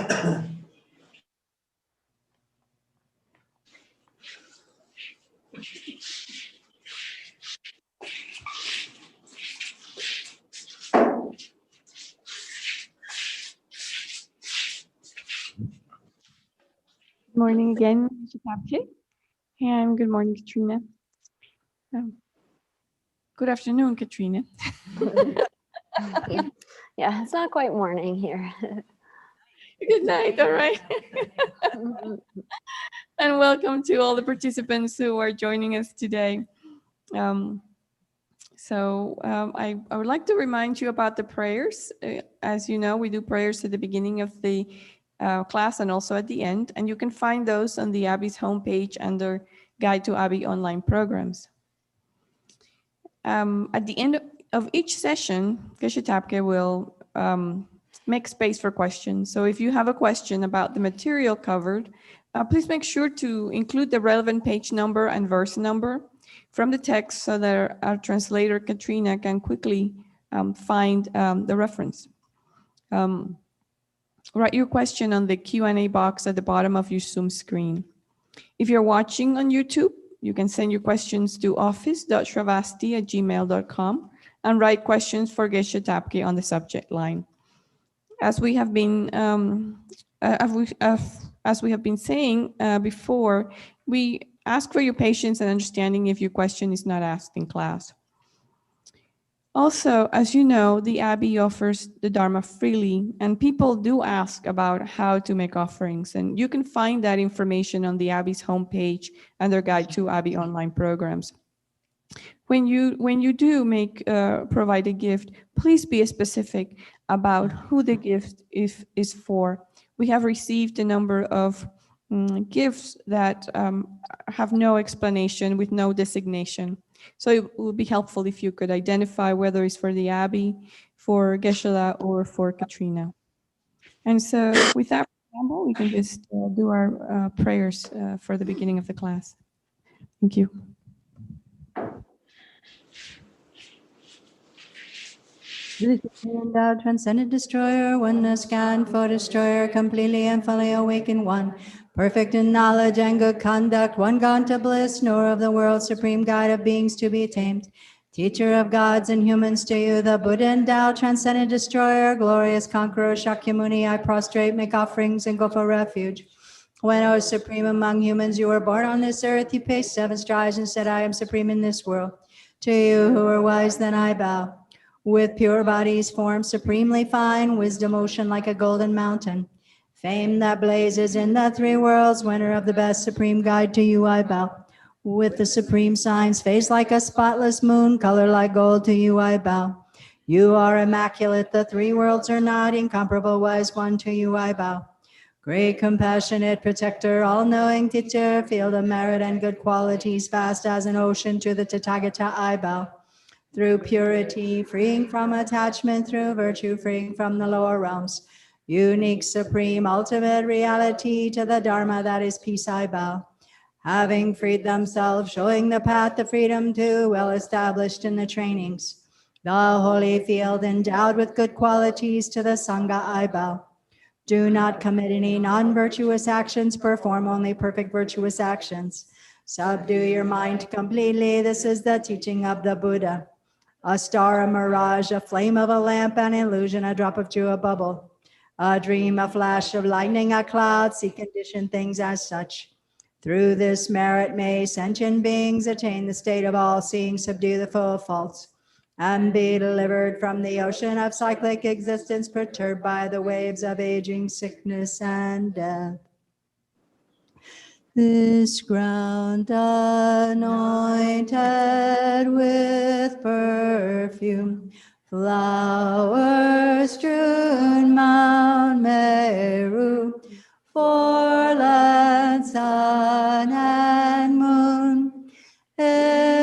Good morning again, Geshe Thabkhe. And good morning, Katrina. Good afternoon, Katrina. Yeah, it's not quite morning here. Good night, all right. And welcome to all the participants who are joining us today. I would like to remind you about the prayers. As you know, we do prayers at the beginning of the class and also at the end, and you can find those on the Abbey's homepage under Guide to Abbey Online Programs. At the end of each session, Geshe Thabkhe will make space for questions. So if you have a question about the material covered, please make sure to include the relevant page number and verse number from the text so that our translator, Katrina, can quickly find the reference. Write your question on the Q&A box at the bottom of your Zoom screen. If you're watching on YouTube, you can send your questions to office.sravasti@gmail.com and write questions for Geshe Thabkhe on the subject line. As we have been saying before, we ask for your patience and understanding if your question is not asked in class. Also, as you know, the Abbey offers the Dharma freely, and people do ask about how to make offerings, and you can find that information on the Abbey's homepage under Guide to Abbey Online Programs. When you do provide a gift, please be specific about who the gift is for. We have received a number of gifts that have no explanation with no designation. So it would be helpful if you could identify whether it's for the Abbey, for Geshe, or for Katrina. And so with that preamble, we can just do our prayers for the beginning of the class. Thank you. Endowed, transcendent destroyer, oneness, God, for destroyer, completely and fully awakened one, perfect in knowledge and good conduct, one gone to bliss, nor of the world, supreme guide of beings to be tamed, teacher of gods and humans to you, the Buddha endowed, transcendent destroyer, glorious conqueror, Shakyamuni, I prostrate, make offerings, and go for refuge. When, O supreme among humans, you were born on this earth, you paced 7 strides and said, I am supreme in this world. To you who are wise, then I bow. With pure bodies formed supremely fine, wisdom ocean like a golden mountain, fame that blazes in the 3 worlds, winner of the best supreme guide, to you I bow. With the supreme signs, face like a spotless moon, color like gold, to you I bow. You are immaculate, the 3 worlds are not, incomparable wise one, to you I bow. Great compassionate protector, all-knowing teacher, field of merit and good qualities, vast as an ocean, to the Tathagata I bow. Through purity, freeing from attachment, through virtue, freeing from the lower realms. Unique, supreme, ultimate reality, to the Dharma that is peace I bow. Having freed themselves, showing the path to freedom too, well established in the trainings. The holy field endowed with good qualities, to the Sangha I bow. Do not commit any non-virtuous actions, perform only perfect virtuous actions. Subdue your mind completely, this is the teaching of the Buddha. A star, a mirage, a flame of a lamp, an illusion, a drop of dew, a bubble. A dream, a flash of lightning, a cloud, see conditioned things as such. Through this merit may sentient beings attain the state of all-seeing, subdue the foe of faults, and be delivered from the ocean of cyclic existence, perturbed by the waves of aging, sickness, and death. This ground anointed with perfume, flowers strewn Mount Meru, 4 lands, sun and moon,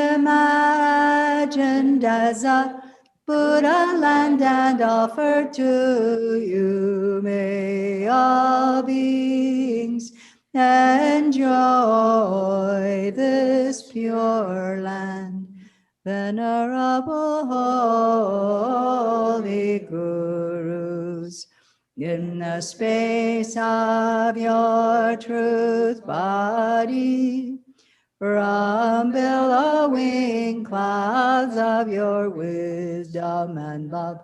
imagined as a Buddha land and offered to you, may all beings enjoy this pure land. Venerable holy gurus, In the space of your truth body, from billowing clouds of your wisdom and love,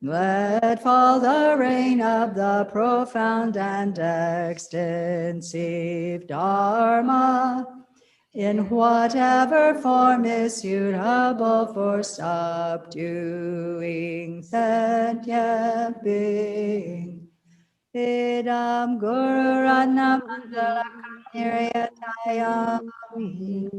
let fall the rain of the profound and extensive Dharma, in whatever form is suitable for subduing sentient beings. Idam Guru Ratnam Andalakam Niryatayami.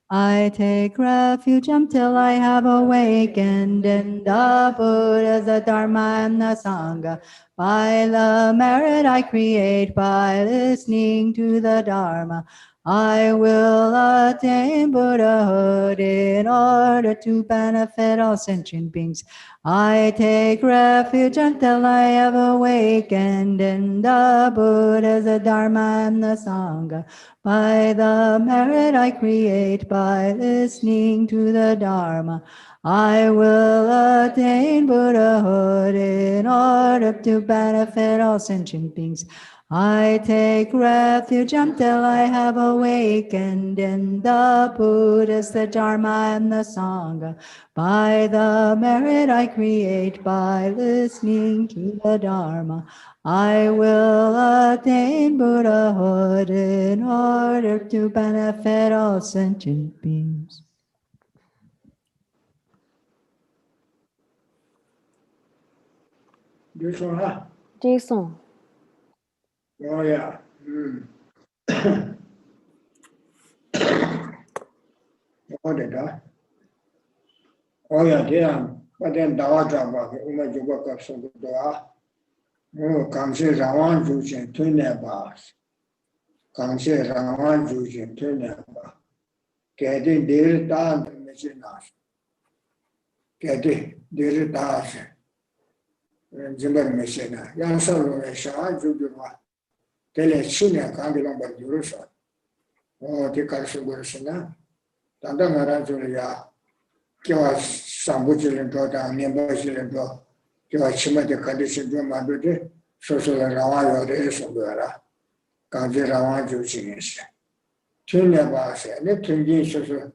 I take refuge until I have awakened in the Buddha, the Dharma, and the Sangha. By the merit I create by listening to the Dharma, I will attain Buddhahood in order to benefit all sentient beings. I take refuge until I have awakened in the Buddha, the Dharma, and the Sangha. By the merit I create by listening to the Dharma, I will attain Buddhahood in order to benefit all sentient beings. I take refuge until I have awakened in the Buddhas, the Dharma, and the Sangha. By the merit I create by listening to the Dharma, I will attain Buddhahood in order to benefit all sentient beings. This one, huh? Jason. Oh, yeah. What did I? Oh, yeah, damn. But then Dawa Java, Uma Jubaka, so the Doa. Oh, Kamse Rawan Juchen, Tune Bas. Kamse Rawan Juchen, Tune Bas. Getting dear down the Messinas. Getting dear Das. Jimber Messina. Yansalo, Shah, Jujuba. Telechina, Kandilamba Jurusa. Oh, the Karsugursina. Tanda Marajulia. Kiwa Sambuchil Dota, Nimbasil Do. Kiwa Chima the condition to Madude. Social Rawa, the Esogara. Kanji Rawan Juchinis. Tunya Bas, and the Tunji Social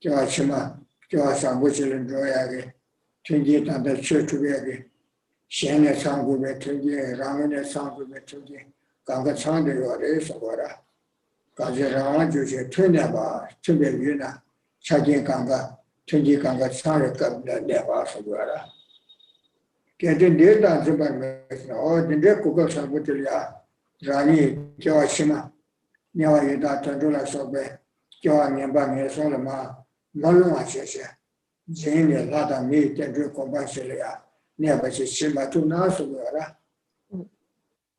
Kiwa Chima. Kiwa Sambuchil Doyagi. Tunji and the Church to be Shane Sangu Tunji, Ramane Sangu Tunji, Ganga Sandi or Esogara. Kanji Rawan Juchi, Tunya Bas, Tumbe Yuna, Chaji Ganga. Tunji Ganga Sari Kabla Neva Sogara. Getting data Zuban, or the Kuka Sambutia, Rani, Kiwashima, Neva Yida Tandula Sobe, Kiwa Nyambang Soloma, Maluma Chesha, Jane Lada meat and drink Combasilia, never Shima to Nasugara.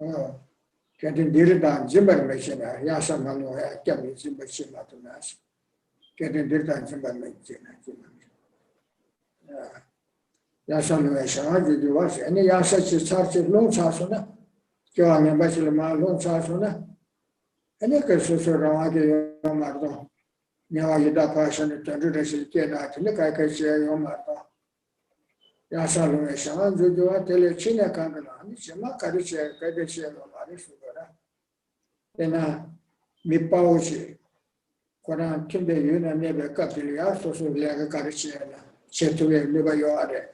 Oh, getting data Zimmer Machina, Yasa Manoa, Kevin Zimmer Shima to Nas. Getting data Zimmer Machina. Yasanation, did you watch any Yasachi such a long chasuna? Joan and Bachelor long chasuna? Any cases around the Mardo. Now you da passion to do this again. I think I can share your Mardo. Yasanation, did you want to tell a China Kangalan? Shema Kadisha, Kadisha, Marisugara. Then mi pauci. Quando Kimbe Yuna never Capilia, so like a Kadisha. Said to him, never you are.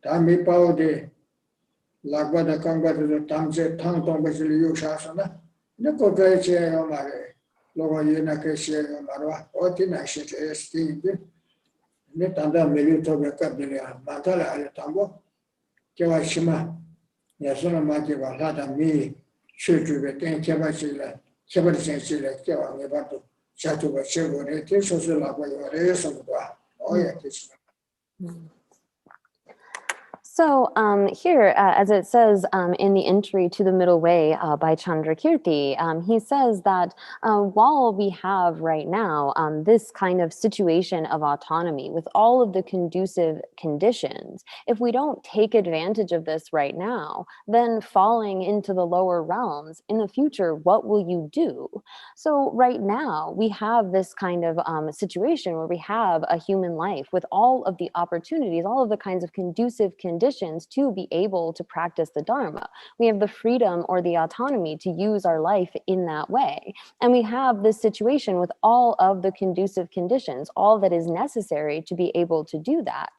Tami Pao de Lagbada Kanga to the Tamse Tang Tong Basili Yushasana, Nico Gache Omare, Logo Yunakashi Marwa, or Tinashit Steve, Nitanda Milito Capilia, Matala Alatambo, Kawashima, Yasuna Makiva, Lada me, Chutu, Kavasila, Kavasin, Kawa, Nevato, Chatu, Chevo, Social Labo, oh, yes. So here, as it says in the entry to the middle way by Chandrakirti, he says that while we have right now this kind of situation of autonomy with all of the conducive conditions, if we don't take advantage of this right now, then falling into the lower realms in the future, what will you do? So right now we have this kind of situation where we have a human life with all of the opportunities, all of the kinds of conducive conditions conditions to be able to practice the Dharma. We have the freedom or the autonomy to use our life in that way. And we have this situation with all of the conducive conditions, all that is necessary to be able to do that.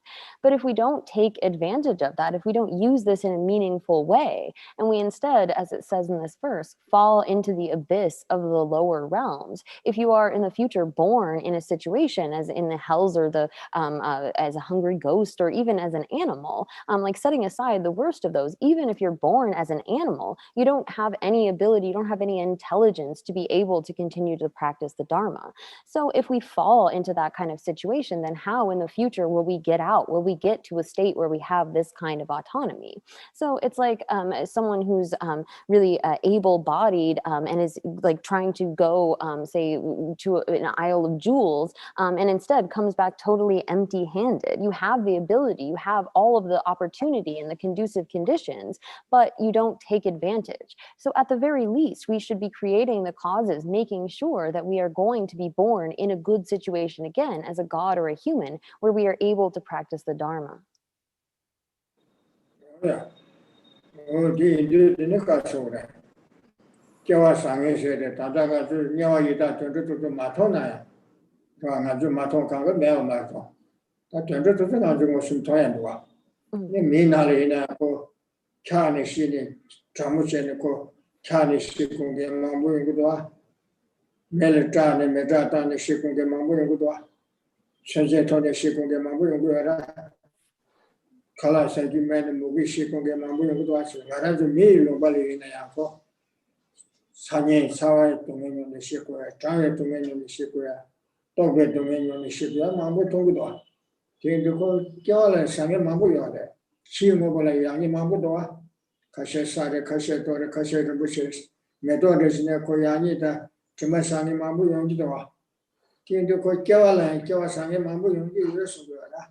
But if we don't take advantage of that, if we don't use this in a meaningful way, and we instead, as it says in this verse, fall into the abyss of the lower realms, if you are in the future born in a situation as in the hells or the as a hungry ghost or even as an animal, like setting aside the worst of those, even if you're born as an animal, you don't have any ability, you don't have any intelligence to be able to continue to practice the Dharma. So if we fall into that kind of situation, then how in the future will we get out? Will we get to a state where we have this kind of autonomy? So it's like someone who's really able-bodied and is like trying to go, say, to an aisle of jewels, and instead comes back totally empty-handed. You have the ability, you have all of the opportunity and the conducive conditions, but you don't take advantage. So at the very least, we should be creating the causes, making sure that we are going to be born in a good situation again as a god or a human, where we are able to practice the Dharma. Yeah. Oh, the Nikasura. Jawa Sangi said that Tadaga to Nyawa to Matona. Ganga Maton Kanga Mel Maton. That turned to the Najumosun Toyandua. Minalina ko Chani Shini, Tramucenico, Chani Shikung, Mambu Gudua, Melitani, Medatani Shikung, Mambu Gudua, Sanjetoni Shikung, Mambu Gudua, Kala Sanjuman, Mugi Shikung, Mambu Gudua, Garazu Milo Bali in a Yanko, Sanye, Sawa, Dominion the Shikura, Tanga Dominion the Shikura, Toga Dominion the Shikura, Mambu Tongudua. Tinduko Kala Sange Mambu Yada. She mobile Yangi Mambudoa, Kasha Sade, Kasha Dora, Kasha the bushes, Medodas Nekoyanita, Tumasani Mambu Yongidoa. Tindu Kokiala and Kawasangi Mambu Yongi Resugada.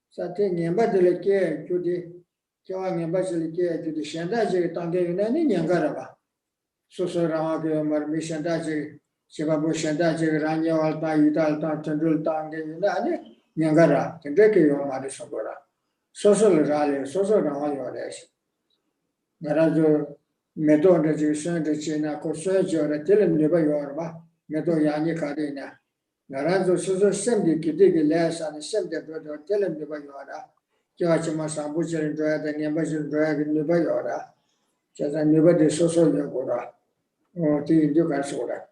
Satin Yambadileke, Judy, Kawang Yambasilike, to the Shandaji, Tangi, and Yangaraba. Soso Ramaga, Marmishandaji, Shibabu Shandaji, Ranya Alta, Udalta, Tundul Tangi, Yangara, Tendeki Yomadisogora. Social rally, social rally, Narazo, Medo de Jusan de China, Cosajo, the Tilim Neba Yorba, Medo Yani Cadena. Narazo, social assembly, Kidigi less and assembly brother, Tilim Neba Yora, Joachima Sambucha and Drag and Yambajan Drag in Neba Yora, just a Neba de Social Yogora, or the Dukan Soda.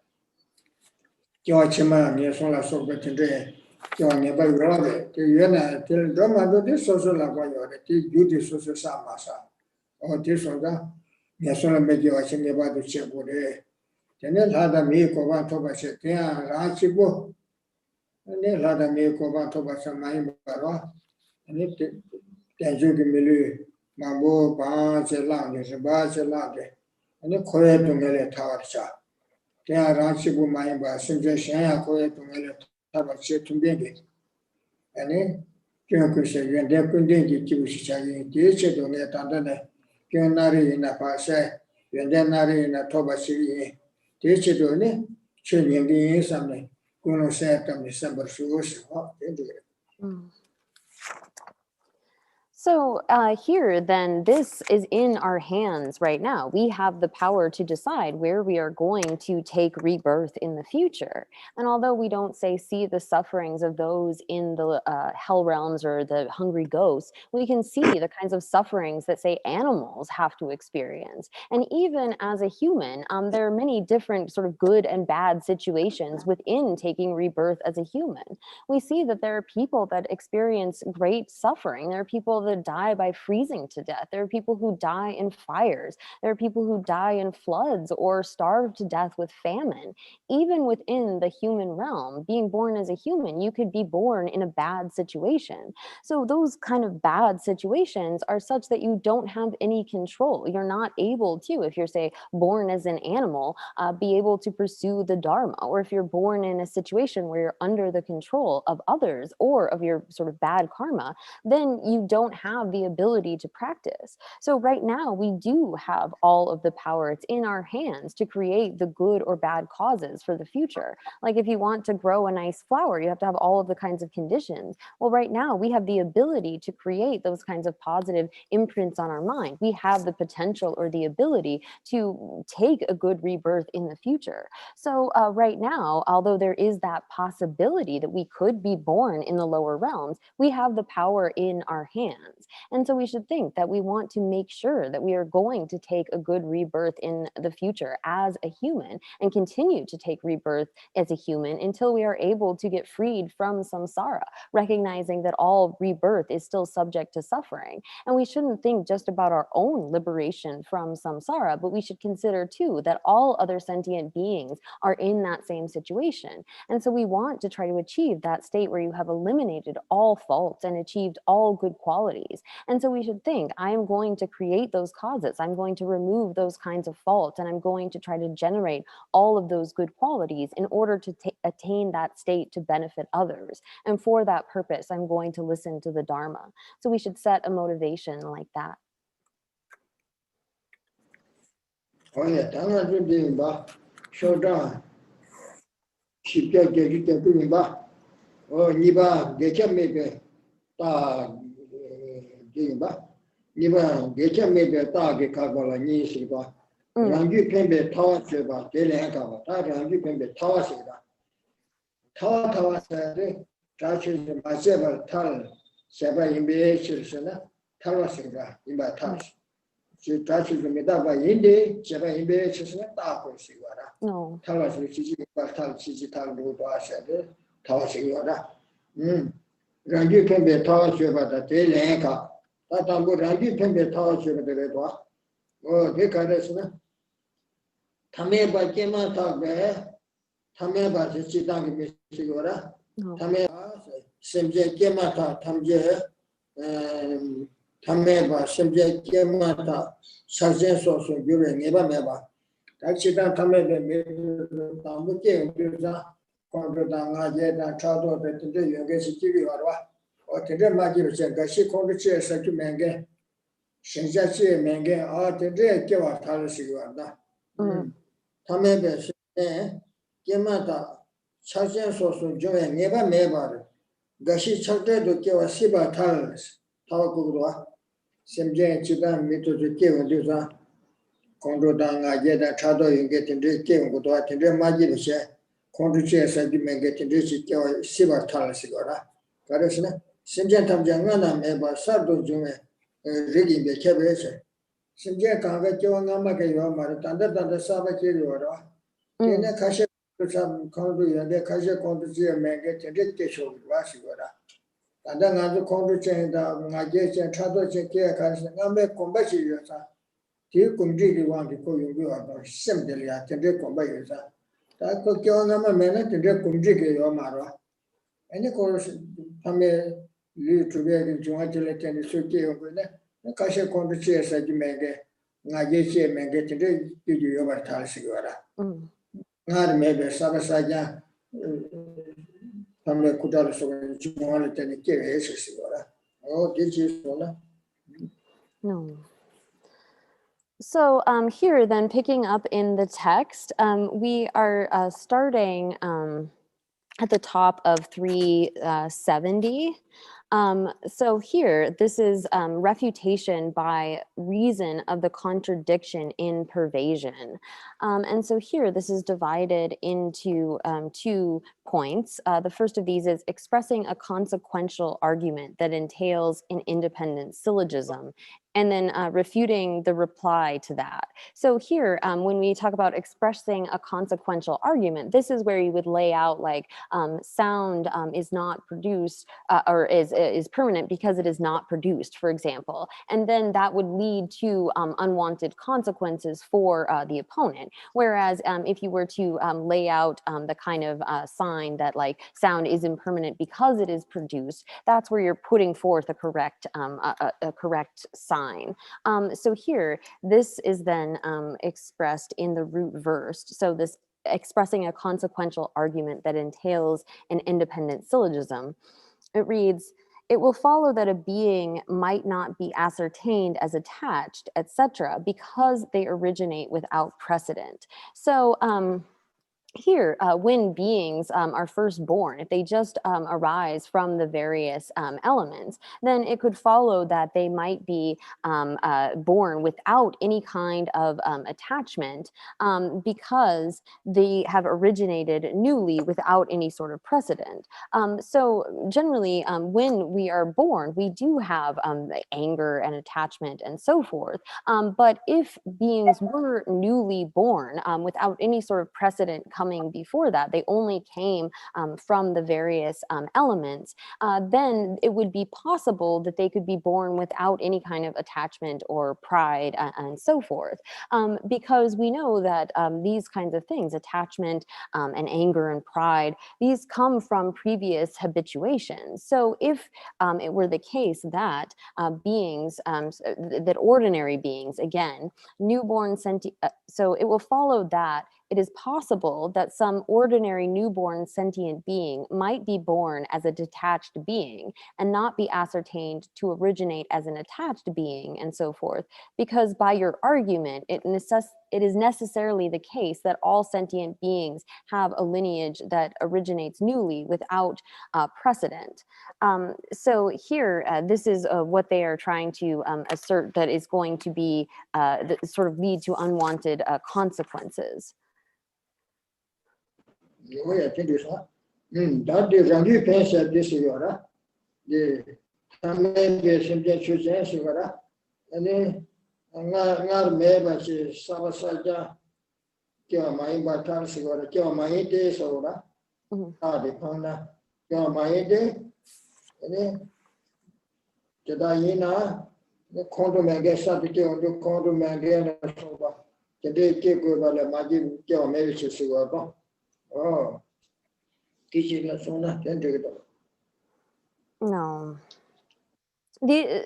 Joachima, Yasola Sobat and John never wrote it. The Yena till Drama this social lavoyore, the duty social samasa, or this or that. Yasola made you watching about the check wood. Then they'll have a milk of one toba set there, Rachibo, and they'll have a milk of one toba some mind baro, and it then you give me Mambo, Barnes, a lounge, a barge, a lounge, and the coy to Mele Tower shop. They are Rachibo mind by suggestion, I coy to Mele. About certain baby. And then, Kyokusha, and there couldn't get you, teacher, don't let under the Kyonari in a passe, and then Nari in a Toba City, teacher, don't it? Children being something, Kuno set on December shoes. So here, then, this is in our hands right now. We have the power to decide where we are going to take rebirth in the future. And although we don't say see the sufferings of those in the hell realms or the hungry ghosts, we can see the kinds of sufferings that, say, animals have to experience. And even as a human, there are many different sort of good and bad situations within taking rebirth as a human. We see that there are people that experience great suffering. There are people that die by freezing to death. There are people who die in fires. There are people who die in floods or starve to death with famine. Even within the human realm, being born as a human, you could be born in a bad situation. So those kind of bad situations are such that you don't have any control. You're not able to, if you're, say, born as an animal, be able to pursue the Dharma. Or if you're born in a situation where you're under the control of others or of your sort of bad karma, then you don't have the ability to practice. So right now we do have all of the power. It's in our hands to create the good or bad causes for the future. Like if you want to grow a nice flower, you have to have all of the kinds of conditions. Well, right now we have the ability to create those kinds of positive imprints on our mind. We have the potential or the ability to take a good rebirth in the future. So right now, although there is that possibility that we could be born in the lower realms, we have the power in our hands. And so we should think that we want to make sure that we are going to take a good rebirth in the future as a human and continue to take rebirth as a human until we are able to get freed from samsara, recognizing that all rebirth is still subject to suffering. And we shouldn't think just about our own liberation from samsara, but we should consider too that all other sentient beings are in that same situation. And so we want to try to achieve that state where you have eliminated all faults and achieved all good qualities. And so we should think, I am going to create those causes. I'm going to remove those kinds of faults, and I'm going to try to generate all of those good qualities in order to attain that state to benefit others. And for that purpose, I'm going to listen to the Dharma. So we should set a motivation like that. Oh yeah, 당한 좀 되는 봐. 쇼다. 쉽게 되게 되는 봐. 니바 개념에 다 되는 봐. 니바 개념에 다게 가고라 니시가. 랑규 펜베 타와서 봐. 데레가 봐. 다 랑규 펜베 타와서다. 타와서데 자체 마세바 탈 세바 임베시르스나 탈와서가 임바 탈. 지 자체 좀 메다바 인데 세바 임베시르스나 따고시와라. 탈와서 지지가 탈 지지탈로 봐셔데 타와서가. 랑규 펜베 타와서가 데레가. 다담고 랑규 펜베 타와서가 데레가. 데카레스나 타메바 케마타베 타메바 지치당게 미시고라 타메바 심제 케마타 탐제 타메바 심제 케마타 사제소소 유레 네바메바 다치다 타메베 메 담부게 우리자 콘도당아 제다 차도데 데 연계시 지비와라 어떻게 마기로 제가 시콘도치에 서주면게 신자치에 맹게 데데 깨와 탈시고한다 타메베 게마다 차전소소 조에 네바 메바르 가시 철대도 깨와 시바 탈 타고도와 심제 지단 미토도 깨와 되자 콘도당아 제다 차도 연계 텐데 깨고도 텐데 마지르세 콘도치에서 디메게 텐데 깨와 시바 탈시고라 그래서는 심제 탐장가나 메바 사도 중에 리기베 케베세 심지어 강가 교원가마게 요마를 단단단 사바케리오라 걔네 가시 참 콘도인데 가시 콘도지에 매게 되게 쇼가 시거라 단단 아주 콘도체다 나게체 차도체 게 가시 남에 콤바시요사 뒤 공지기 왕기 고용비와 심들이야 되게 콤바요사 다그 교원가마 매네 되게 공지기 요마로 아니 코르스 밤에 유튜브에 중앙텔레 텐데 소개요거네 가시 콘도치에서 지메게 나게시에 메게 되게 비디오가 탈시거라 나를 메베 사바사자 밤에 쿠다르서 중앙을 때는 깨해시거라 디지소나 No. So here then, picking up in the text, we are starting at the top of 370. So here, this is refutation by reason of the contradiction in pervasion. And so here, this is divided into 2 points. The first of these is expressing a consequential argument that entails an independent syllogism, and then refuting the reply to that. So here, when we talk about expressing a consequential argument, this is where you would lay out like sound is not produced or is permanent because it is not produced, for example. And then that would lead to unwanted consequences for the opponent. Whereas if you were to lay out the kind of sign that like sound is impermanent because it is produced, that's where you're putting forth a correct sign. So here, this is then expressed in the root verse. So this expressing a consequential argument that entails an independent syllogism. It reads, it will follow that a being might not be ascertained as attached, etc., because they originate without precedent. So here, when beings are first born, if they just arise from the various elements, then it could follow that they might be born without any kind of attachment because they have originated newly without any sort of precedent. So generally, when we are born, we do have anger and attachment and so forth. But if beings were newly born without any sort of precedent coming before that, they only came from the various elements, then it would be possible that they could be born without any kind of attachment or pride and so forth. Because we know that these kinds of things, attachment and anger and pride, these come from previous habituations. So if it were the case that beings, that ordinary beings, again, newborn sentient, so it will follow that it is possible that some ordinary newborn sentient being might be born as a detached being and not be ascertained to originate as an attached being and so forth, because by your argument, it is necessarily the case that all sentient beings have a lineage that originates newly without precedent. So here, this is what they are trying to assert that is going to be sort of lead to unwanted consequences. I think this one. That is a new pension this year. The family simply choosing, and then not maybe she's Sravasti, kill my battle, cigar, kill my days over. The Panda, kill my day, and then Jadaina, the Contemplating gets something to do Contemplating and sober. The day take over the magic, kill marriage cigar. Oh, teaching us on that, then do it. No. The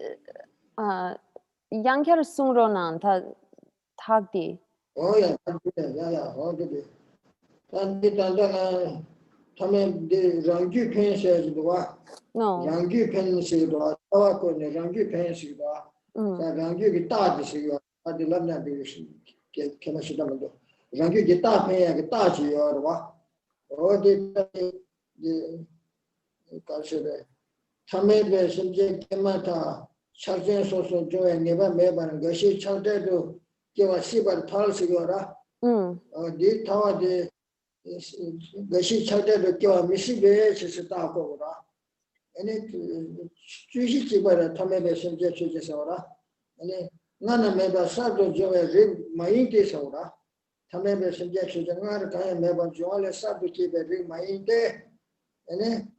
Yankar Sungronan Tagdi. Oh, yeah, all the day. And the Rangi Pen says the what? No. Rangi Pen says the what? Rangi Pen says the what? Rangi guitar says the what? I love that division. Can I sit down? Rangi guitar pen, guitar says the what? Oh, the culture. Tamebe Simjay Kemata, Charjan Soso Joy, and never Meban, Geshe Chaldedo, give a Sibar Talsigora. The tower the Geshe Chaldedo, give a Missibe, Sitagora. And it Juicy by the Tamebe Simjay Chusora. And then none of Meba Sado Joy, my Indi Sora. Tamebe Simjay Chujangar, Meba Joy, Sabu keep a ring my Indi. And then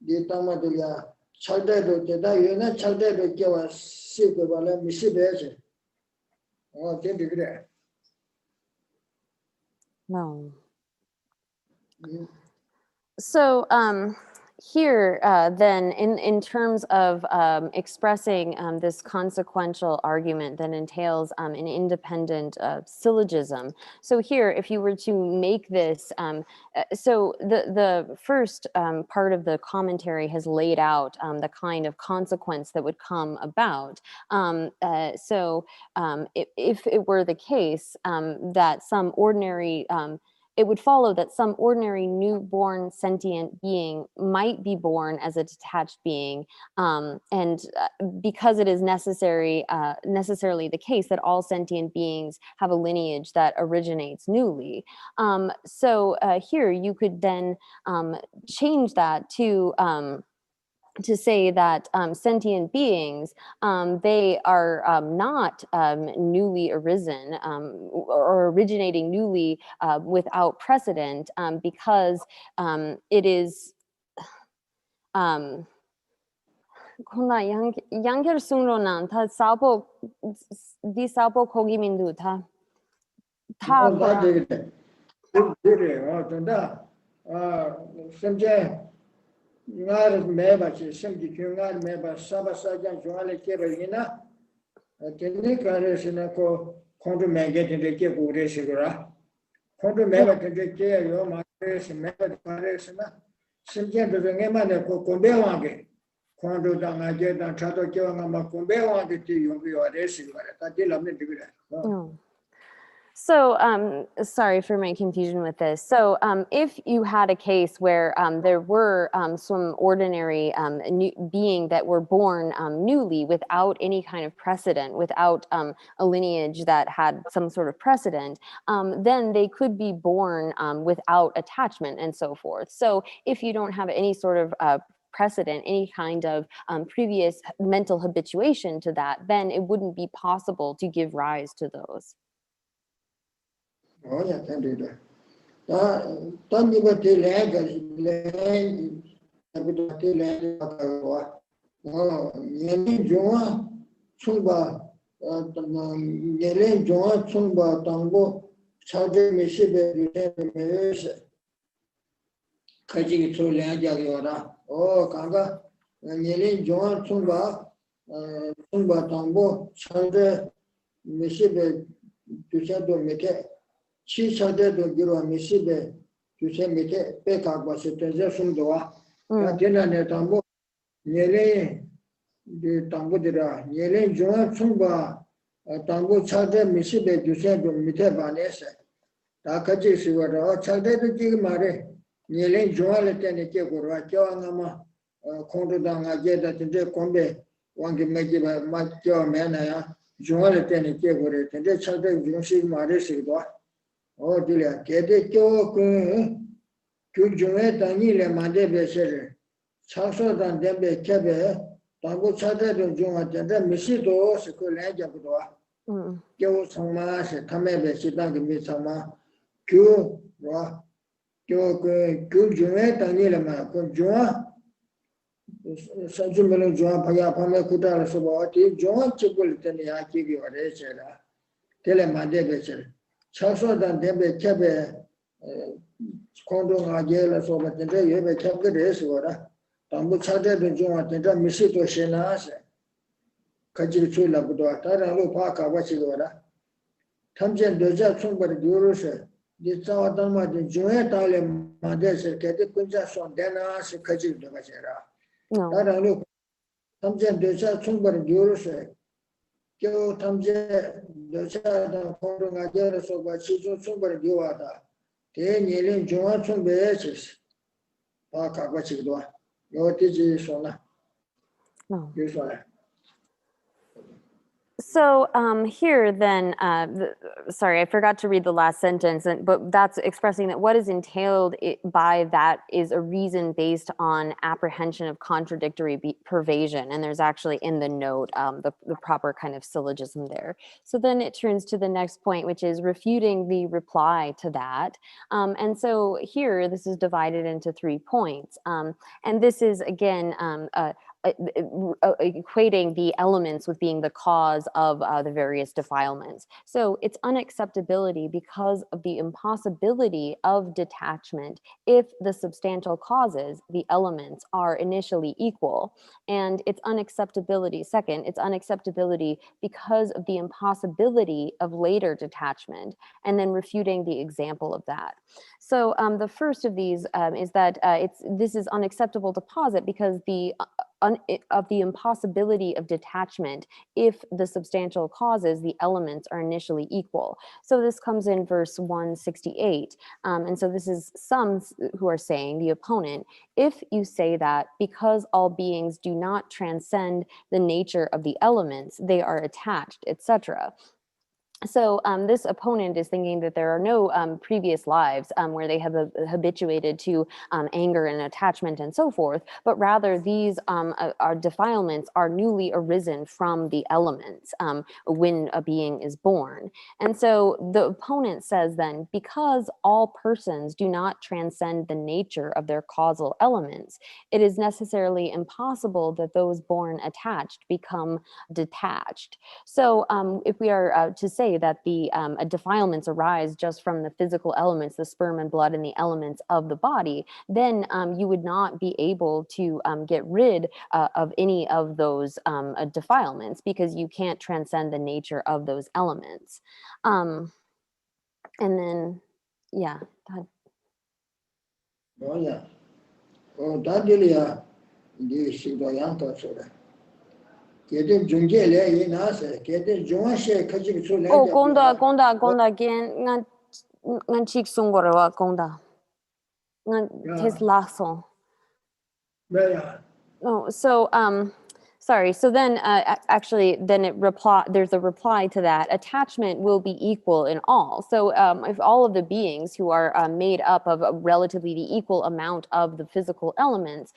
the Tamadia Chaldedo, the Diana Chaldedo gave us Sibu, Missibes. Oh, did you get No. So here then in terms of expressing this consequential argument that entails an independent syllogism. So here, if you were to make this, so the first part of the commentary has laid out the kind of consequence that would come about. So if it were the case that some ordinary it would follow that some ordinary newborn sentient being might be born as a detached being, and because it is necessarily the case that all sentient beings have a lineage that originates newly. So here you could then change that to say that sentient beings, they are not newly arisen or originating newly without precedent because it is 양결 숭로난 다 사보 디 사보 거기민두 다 Ngar meba ci semdi ngar meba sabasajan joale keberina tenne karesina ko kondu menge tende ke gure sigura kondu meba tende ke yo mare se meba karesina semjen de ngema ne ko kombe wange Kondo Danga Jetan Chato Kiwanga Kumbe wanted to you are racing, but I did not need to be there. No. So, sorry for my confusion with this. So, if you had a case where there were some ordinary being that were born newly without any kind of precedent, without a lineage that had some sort of precedent, then they could be born without attachment and so forth. So, if you don't have any sort of precedent, any kind of previous mental habituation to that, then it wouldn't be possible to give rise to those. Oh, yeah, can do that. Don't give a land, Yelling Joa, Chumba, Yelling Joa, Chumba, Tango, Chade Missibe, Kaji to Lanjagora, oh, Kanga, Yelling Joa, Chumba, Chumba, Tango, Chade Missibe, Duchado Mete. Chi Chade do Giro Missibe, to send me Pekak was a transaction doa. Latina Netambo, Yele, the Tambudira, Yele Joan Chumba, Tambo Chade Missibe, to send to Mite Vanessa. Takaji Siwara, Chade to Jigmare, Yele Joan Letenike, Joanama, Kondodanga Jeda, the Combe, one can make it a Matio Manaya, Joan Letenike, and the Chade Junsi Mare Sigua. Oh, dear, get it, Joe, Jujuet, Danile, Mande Besser, Chaso than Dembe Cabe, Tango Chade, Junat, and then Missito, Secolandia, Joe Sama, Tamebe, Sitangi Misama, Q, Jujuet, Danile, Joa, Sanjumelo, Joa, Paya, Pame, Kudara, Sobati, Joan Chipolitan, Yaki, or Esera, Telemande Besser. Chaso than Dembe Cabe, Kondo Agela, so but the day you have a cabinet is what Tambu Chade, the Joan, and then Missito Shenas, Kaji Chula Buddha, Taralu Paka, Wachigora. Tamjan Doja Chumba Gurus, the Tawadama, the Joet Alem, Mades, Katipunja, son, Dana, Kaji Dovachera. Taralu Tamjan Doja Chumba Gurus, Kyo Tamja, Doja, Kondo Agela, so but she's Chumba Guata. Then Yelling Joan from Basis. Paka Wachigua. Your teacher is on. So here then, sorry, I forgot to read the last sentence, but that's expressing that what is entailed by that is a reason based on apprehension of contradictory pervasion. And there's actually in the note the proper kind of syllogism there. So then it turns to the next point, which is refuting the reply to that. And so here, this is divided into 3 points. And this is, again, equating the elements with being the cause of the various defilements. So it's unacceptability because of the impossibility of detachment if the substantial causes, the elements, are initially equal. And it's unacceptability, second, it's unacceptability because of the impossibility of later detachment, and then refuting the example of that. So the first of these is that this is unacceptable to posit because of the impossibility of detachment if the substantial causes, the elements, are initially equal. So this comes in verse 168. And so this is some who are saying, the opponent, if you say that because all beings do not transcend the nature of the elements, they are attached, etc. So this opponent is thinking that there are no previous lives where they have habituated to anger and attachment and so forth, but rather these are defilements are newly arisen from the elements when a being is born. And so the opponent says then, because all persons do not transcend the nature of their causal elements, it is necessarily impossible that those born attached become detached. So if we are to say that the defilements arise just from the physical elements, the sperm and blood and the elements of the body, then you would not be able to get rid of any of those defilements because you can't transcend the nature of those elements. And then, yeah. Oh, yeah. Oh, that really, 이 시도 양도 소라. 걔들 중계래 이 나서 걔들 중앙시에 가지고 줄 Oh, Gonda again. Ngan chik sungora Gonda. Ngan tes lasso. 뭐야? Oh, so sorry. So then actually then there's a reply to that. Attachment will be equal in all. So if all of the beings who are made up of a relatively the equal amount of the physical elements,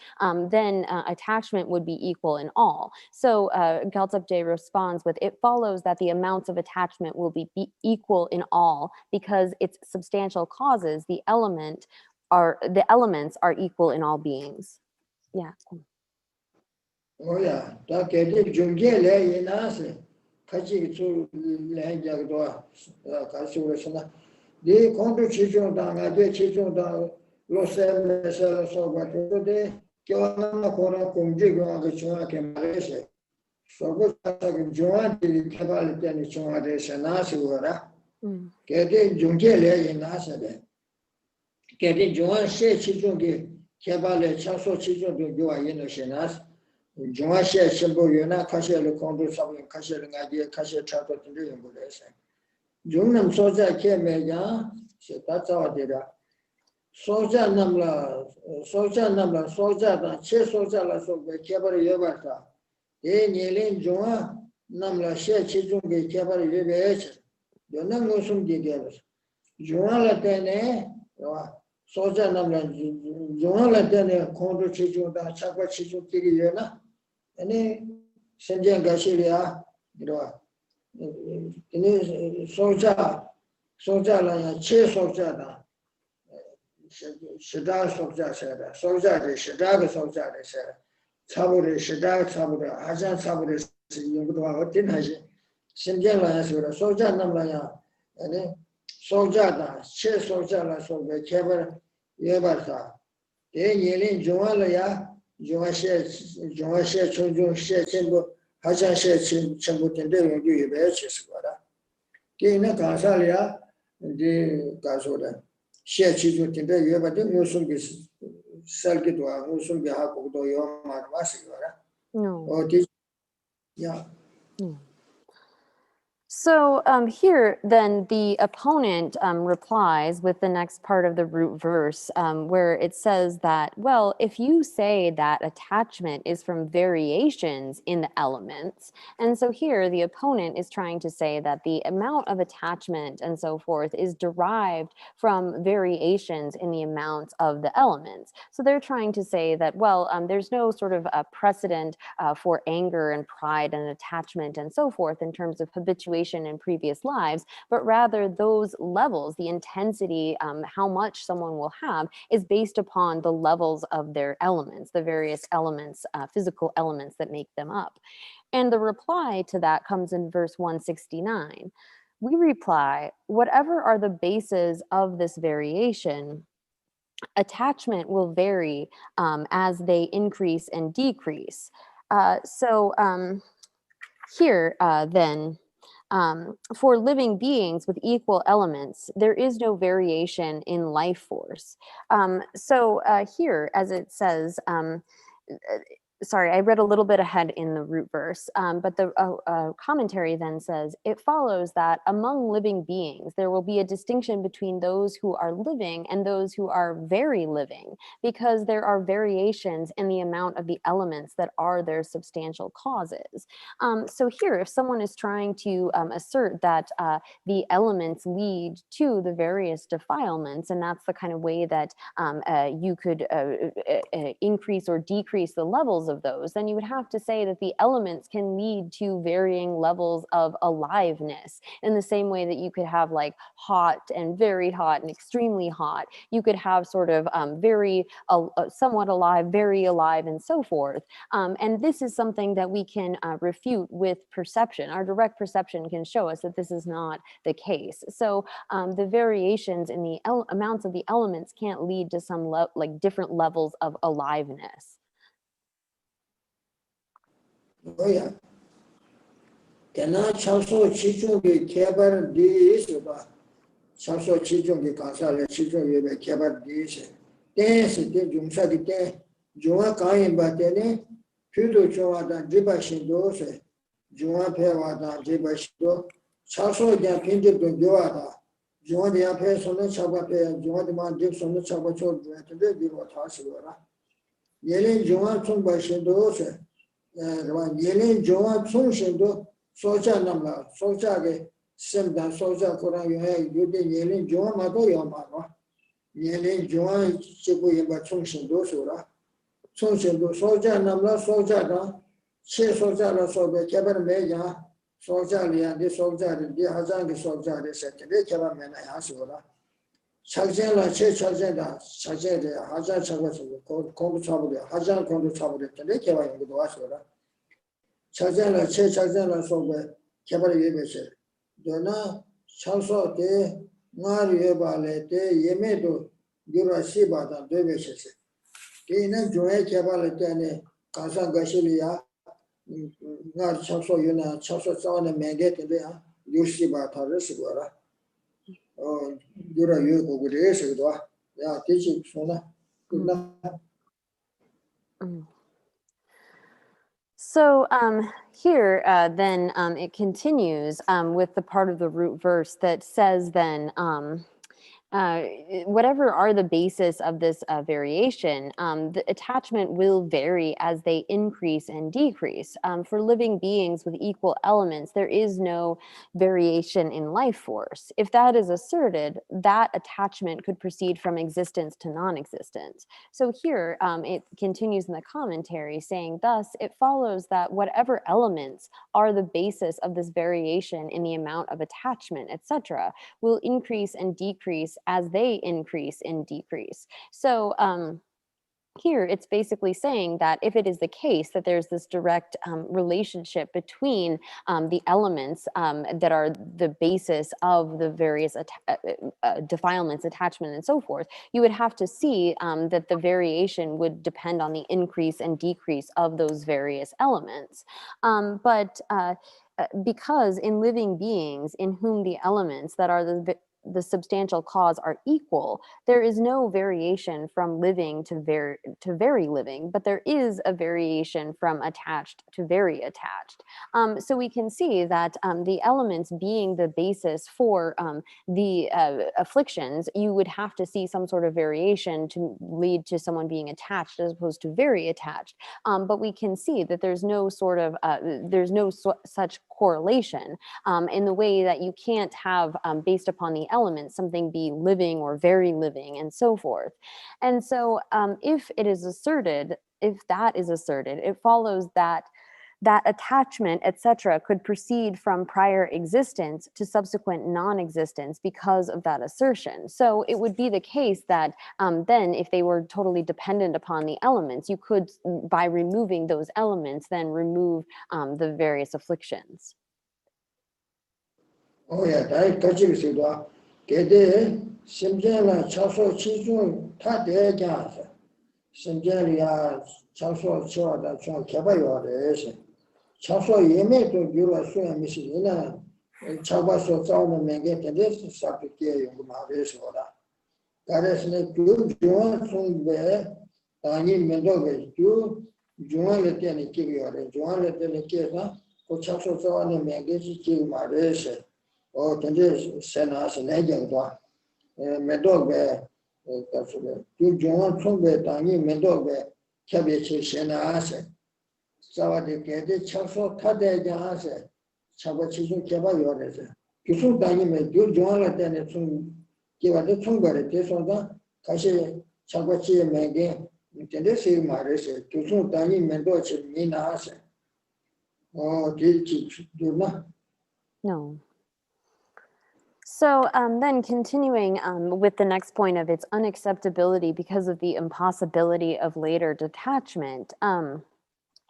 then attachment would be equal in all. So Gyaltsabje responds with, it follows that the amounts of attachment will be equal in all because its substantial causes, the elements are equal in all beings. Yeah. 뭐야? 다 걔들 중계래 이 나서 가지고 줄 내자고 가지고 그러시나. 네 공부 지중당아 돼 지중당 로세메서서 가지고데 교환나 코나 공지교하고 중앙에 말해서 소고사가 중앙들이 개발 때문에 중앙에서 나서거라. 걔들 중계래 이 나서데. 걔들 중앙시 지중계 개발의 차소 지중도 요아 예노시나스 중앙시에 신부유나 카시를 공부하고 카시를 가지고 카시 차도 들을 연구해서 중남 소자 개매야 세다자와데라 소자남라 소자다 최소자라서 개발을 여봤다 대년린 중앙 남라 시 지중계 개발을 여배해서 연능 무슨 얘기해서 중앙을 때네 소자 남라 중앙을 때네 공부 지중다 차과 지중끼리 여나 아니 선전 가시리아 이러 이 소자라야 최소자다 시다 소자세다 소자의 시다가 소자래서 차부를 시다 차부를 하자 차부를 연구도 어떤 하지 선전라야서 소자 남라야 아니 소자다 최소자라서 왜 개발 예발사 대년린 중앙이야 중앙시에 총중시에 전부 하자시에 전부 된대 연구에 배치해서 거라. 걔는 가사리야 이제 가서다. 시에 지도 된대 예발데 무슨 게 살기도 하고 무슨 게 하고도 요 말마시 거라. 어디 야. So here, then the opponent replies with the next part of the root verse, where it says that, well, if you say that attachment is from variations in the elements, and so here the opponent is trying to say that the amount of attachment and so forth is derived from variations in the amounts of the elements. So they're trying to say that, well, there's no sort of precedent for anger and pride and attachment and so forth in terms of habituation in previous lives, but rather those levels, the intensity, how much someone will have, is based upon the levels of their elements, the various elements, physical elements that make them up. And the reply to that comes in verse 169. We reply, whatever are the bases of this variation, attachment will vary as they increase and decrease. Here then, for living beings with equal elements, there is no variation in life force. Here, as it says, sorry, I read a little bit ahead in the root verse, but the commentary then says, it follows that among living beings, there will be a distinction between those who are living and those who are very living, because there are variations in the amount of the elements that are their substantial causes. So here, if someone is trying to assert that the elements lead to the various defilements, and that's the kind of way that you could increase or decrease the levels of those, then you would have to say that the elements can lead to varying levels of aliveness, in the same way that you could have like hot and very hot and extremely hot. You could have sort of very somewhat alive, very alive, and so forth. And this is something that we can refute with perception. Our direct perception can show us that this is not the case. So the variations in the amounts of the elements can't lead to some like different levels of aliveness. 뭐야? 대나 차소 지중계 개발 뒤에서봐. 차소 지중계 가사를 지중계 개발 뒤에서 댄스 때 중사기 때 Jua Kain Batene, Pudo Joada, Jiba Shindo, Jua Pewada, Jiba Shindo, Chaso Yapindi to Joada, Jua the Ape Sona Chabape, Jua the Man Dixon Chabacho, Vivo Tasura. Yelling Jua Tumba Shindo, Yelling Jua Tum Shindo, Soja Namla, Soja, Semda, Soja Koran, you did Yelling Jua Mato Yamama. Yelling Jua Chibu Yamba Tum Shindo Sura. Sonshendo soja namla soja da che soja la sobe keber meja soja liya de soja de hazan de soja de sette de keber mena ya sura chagjen la che chagjen da chagjen de hazan chagwa so ko chabu de hazan ko chabu de de keber yong do asura chagjen la che chagjen la sobe keber yebe che dona changso de ngar yeba le de yeme do gyura shiba da de be che Dina Joy Cabaletane, Casa Gashilia, not Chaso Yuna, Chaso Sauna Magget, Yushiba Tarisiguara. Oh, Dura Yugo with Esigua. Yeah, teaching Sona. Good night. So here then it continues with the part of the root verse that says then whatever are the basis of this variation, the attachment will vary as they increase and decrease. For living beings with equal elements, there is no variation in life force. If that is asserted, that attachment could proceed from existence to non-existence. So here it continues in the commentary saying, thus it follows that whatever elements are the basis of this variation in the amount of attachment, etc., will increase and decrease as they increase and decrease. So here it's basically saying that if it is the case that there's this direct relationship between the elements that are the basis of the various defilements, attachment, and so forth, you would have to see that the variation would depend on the increase and decrease of those various elements. Because in living beings in whom the elements that are the substantial cause are equal, there is no variation from living to very living, but there is a variation from attached to very attached. So we can see that the elements being the basis for the afflictions, you would have to see some sort of variation to lead to someone being attached as opposed to very attached. But we can see that there's no sort of, such correlation in the way that you can't have, based upon the elements, something be living or very living and so forth. And so if it is asserted, if that is asserted, it follows that that attachment, etc., could proceed from prior existence to subsequent non-existence because of that assertion. So it would be the case that then if they were totally dependent upon the elements, you could, by removing those elements, then remove the various afflictions. Oh yeah, that touches it. Gede Simjala Chaso Chizun Tadeja Simjalia Chaso Choda Chon Kabayo is Chaso Yeme to Gura Sua Missina Chabaso Town Manget and this is Sapike Maris Oda. Garesne to Juan Sun Bear, Tani Mendoves, Juan Letani Kibio, Juan Letani Kesa, Chaso Town Manget King Maris. Oh, today Senas and Agent, Medog, you John Tumbe, Tani, Medog, Cabbage, Senas, Savadi, Chaso, Tade, Jahase, Chabachi, Cabayor. You should Dani, you John, and soon give a little bit, this on the Kashi, Chabachi, Maggie, Tennessee, Maris, to soon Dani, Mendoch, Minas. Oh, did you do not? No. So then continuing with the next point of its unacceptability because of the impossibility of later detachment.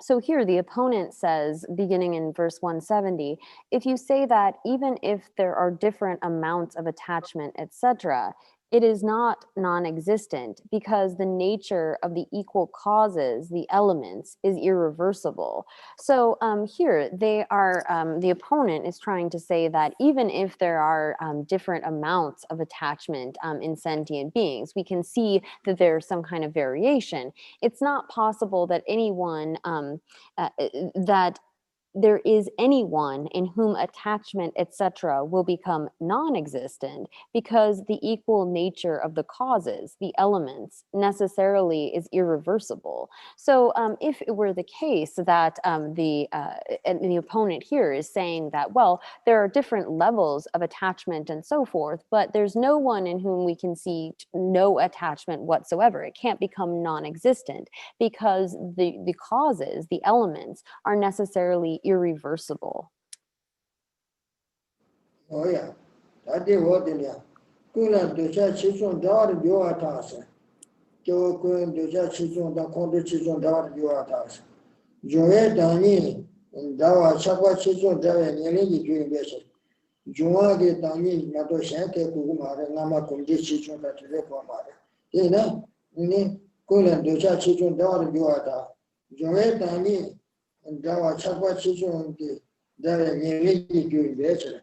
So here the opponent says, beginning in verse 170, if you say that even if there are different amounts of attachment, etc., it is not non-existent because the nature of the equal causes, the elements, is irreversible. So here they are, the opponent is trying to say that even if there are different amounts of attachment in sentient beings, we can see that there's some kind of variation. It's not possible that anyone, that there is anyone in whom attachment, etc., will become non-existent because the equal nature of the causes, the elements, necessarily is irreversible. So if it were the case that the opponent here is saying that, well, there are different levels of attachment and so forth, but there's no one in whom we can see no attachment whatsoever. It can't become non-existent because the causes, the elements, are necessarily irreversible. Oh yeah, that is what in there. Kuna doja chizon dar yoa tas. Jo kun doja chizon da kondu chizon dar yoa tas. Joe dani dawa chakwa chizon dawa nyeli juin bese. Joa de dani nato shanke kugumare nama kumdi chizon da tele komare. Ina ni kuna doja chizon dar yoa ta. Joe dani dawa chakwa chizon de dawa nyeli juin bese.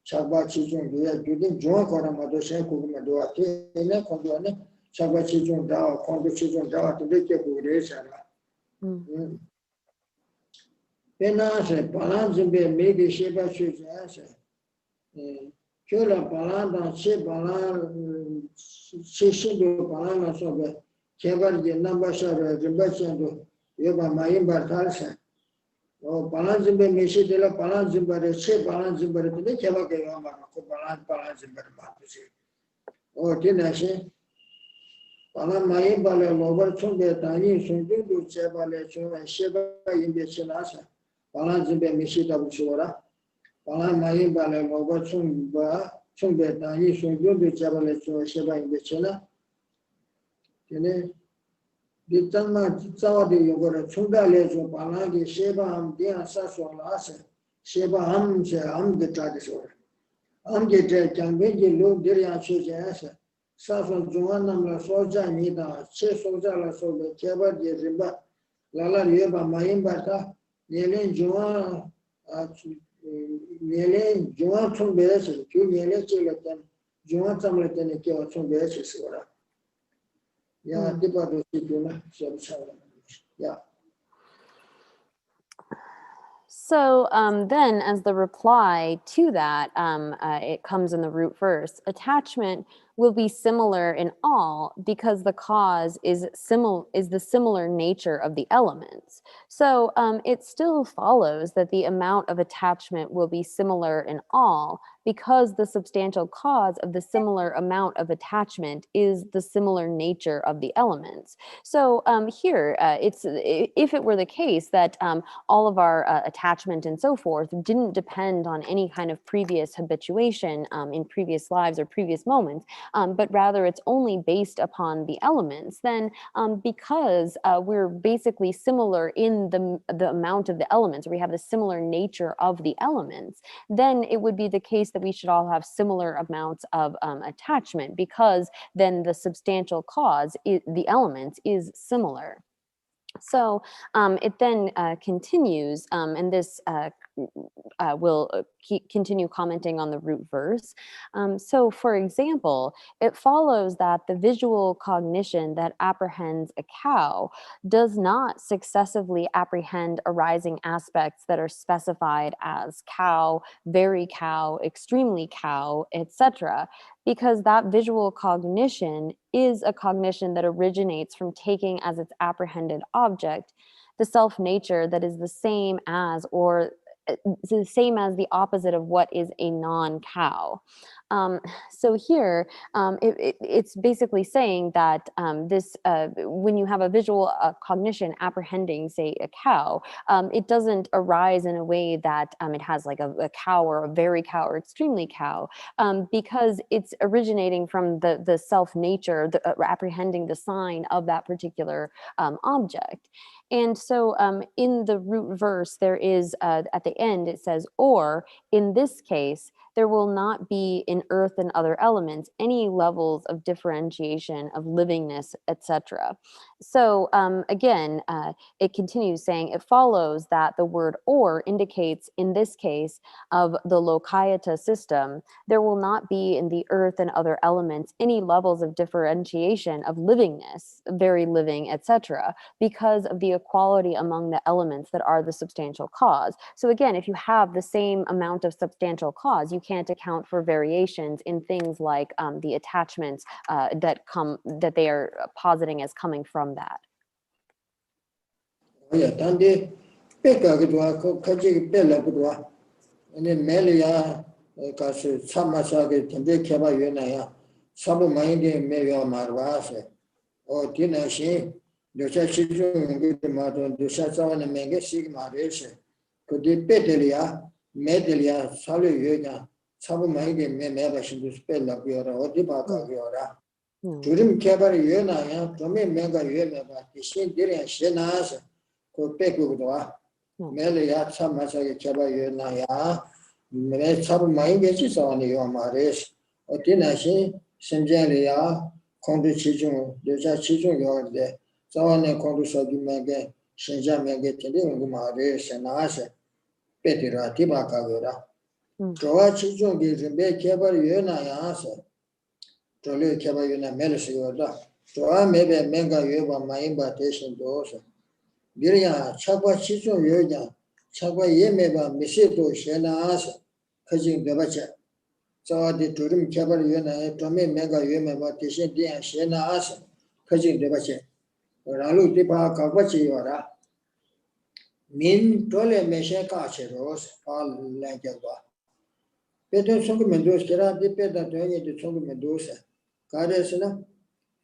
Chakwa chizon doya judin joa kora mato shanke kugumare ina konduane chakwa chizon dawa kondu chizon dawa tele ke kugure sara. Penase balanzimbe megi sheba chujase. Kyola balanda che balan shishindo balana sobe kebar je namba shara jimbachendo yoba mayimba tarsa. O balanzimbe meshi dela balanzimbe che balanzimbe de keba ke yama ko balanzimbe matuse. O tinashe balan mayimba le lobar chunde tani sundu cheba le chunde sheba yimbe chinasa. Balanzimbe meshi tabu chora. Balan mayimba le lobar chunde tani sundu cheba le chunde sheba yimbe china. Tene ditama tsawa de yogore chunda le jo balangi sheba am dia saso lase sheba am che am de tradisore. Am de jambe je lo dirya chuje ase. Saso juanam la soja nida che soja la sobe keba de rimba lala yeba mayimba ta Yelen Juan from Bessie, two Yelen Chiletan, Juan Tamletan, from Bessie. Yeah, Dipado Siduna, yeah. So then as the reply to that, it comes in the root verse. Attachment will be similar in all because the cause is the similar nature of the elements. So it still follows that the amount of attachment will be similar in all because the substantial cause of the similar amount of attachment is the similar nature of the elements. So here, if it were the case that all of our attachment and so forth didn't depend on any kind of previous habituation in previous lives or previous moments, but rather it's only based upon the elements, then because we're basically similar in the amount of the elements, or we have the similar nature of the elements, then it would be the case that we should all have similar amounts of attachment, because then the substantial cause, the elements, is similar. So it then continues, and this will continue commenting on the root verse. So for example, it follows that the visual cognition that apprehends a cow does not successively apprehend arising aspects that are specified as cow, very cow, extremely cow, etc., because that visual cognition is a cognition that originates from taking as its apprehended object the self-nature that is the same as, or the same as, the opposite of what is a non-cow. So here, it's basically saying that when you have a visual cognition apprehending, say, a cow, it doesn't arise in a way that it has like a cow or a very cow or extremely cow, because it's originating from the self-nature, apprehending the sign of that particular object. And so in the root verse, there is, at the end, it says, or in this case, there will not be in earth and other elements any levels of differentiation of livingness, etc. So again, it continues saying, it follows that the word or indicates in this case of the Lokayata system, there will not be in the earth and other elements any levels of differentiation of livingness, very living, etc., because of the equality among the elements that are the substantial cause. So again, if you have the same amount of substantial cause, you can't account for variations in things like the attachments that they are positing as coming from that. Yeah, Tandi, Pekagua, Kaji Bella, and then Melia, Kasu, Samasaki, Tempe Kaba Yunaya, Sabu Mindi, Melia Marvase, or Tina Shi, the Chachizu, Martin, the Shatsavan and Mega Sigma Race, could be Petelia, Medelia, Salu Yuna, Sabu Mindi, Meba, she to spell up your or Dibaka Yora. Durim Kabar Yuna, Tomi Mega Yuna, the Shin Dirian Shenas. Ko peku dwa mele ya chama cha ke chaba ye na ya me chab mai ge chi sa ni yo ma res o tin na shin shin jian le ya kong du chi jung de cha chi jung yo de sa ne kong du sa gi me ge shin ja me ge tin de ngu ma res na se pe ti ra ti ba ka go ra zho wa chi jung ge rin be ke ba ye na ya se zho le ke ba ye na mele se yo da zho wa me be me ga ye ba mai ba te shin do se Giria, Chapa Chicho Yoga, Chapa Yemeba, Misito, Shenas, Kajin Debacha. So the Turim Kabar Yuna, Tommy Mega Yemeba, Tishin Dia, Shenas, Kajin Debacha. Ralu Tipa Kabachi Yora. Min Tole Mesha Kacheros, all like a bar. Peter Song Mendoza, the Peter Tony, the Song Mendoza. Cadesna,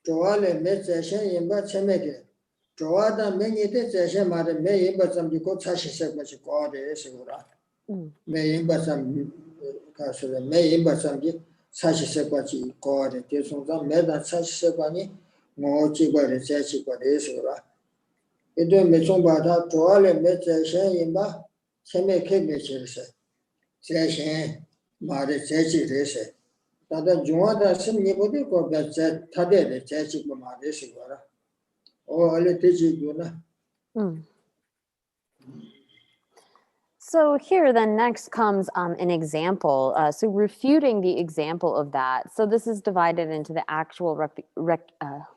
Toale Metsasha Yemba Semeke. Joada many days mother may but some good such as much God is may but some castle may but some such as what you call it. There's some made and such a bunny, more cheaper than such what is. It don't make some bad out to all and met a shame in back, some make pictures. Say, Mother says it is. That the Joada some neighborhood got that said Tade, the church of Mother Sigara. Oh, I'll teach you. So here then next comes an example. So refuting the example of that. So this is divided into the actual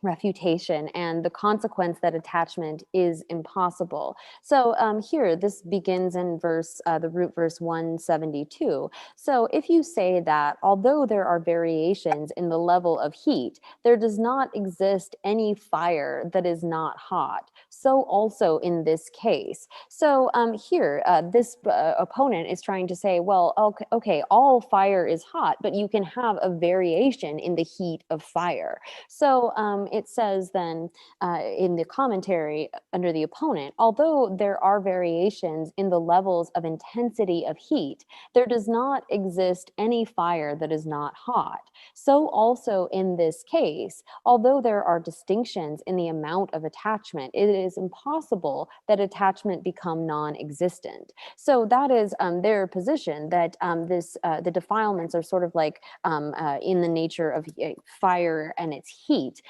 refutation and the consequence that attachment is impossible. So here, this begins in the root verse 172. So if you say that although there are variations in the level of heat, there does not exist any fire that is not hot. So also in this case. So here, this opponent is trying to say, well, okay, all fire is hot, but you can have a variation in the heat of fire. So it says then in the commentary under the opponent, although there are variations in the levels of intensity of heat, there does not exist any fire that is not hot. So also in this case, although there are distinctions in the amount of attachment, it is impossible that attachment become non-existent. So that is their position, that the defilements are sort of like in the nature of fire and its heat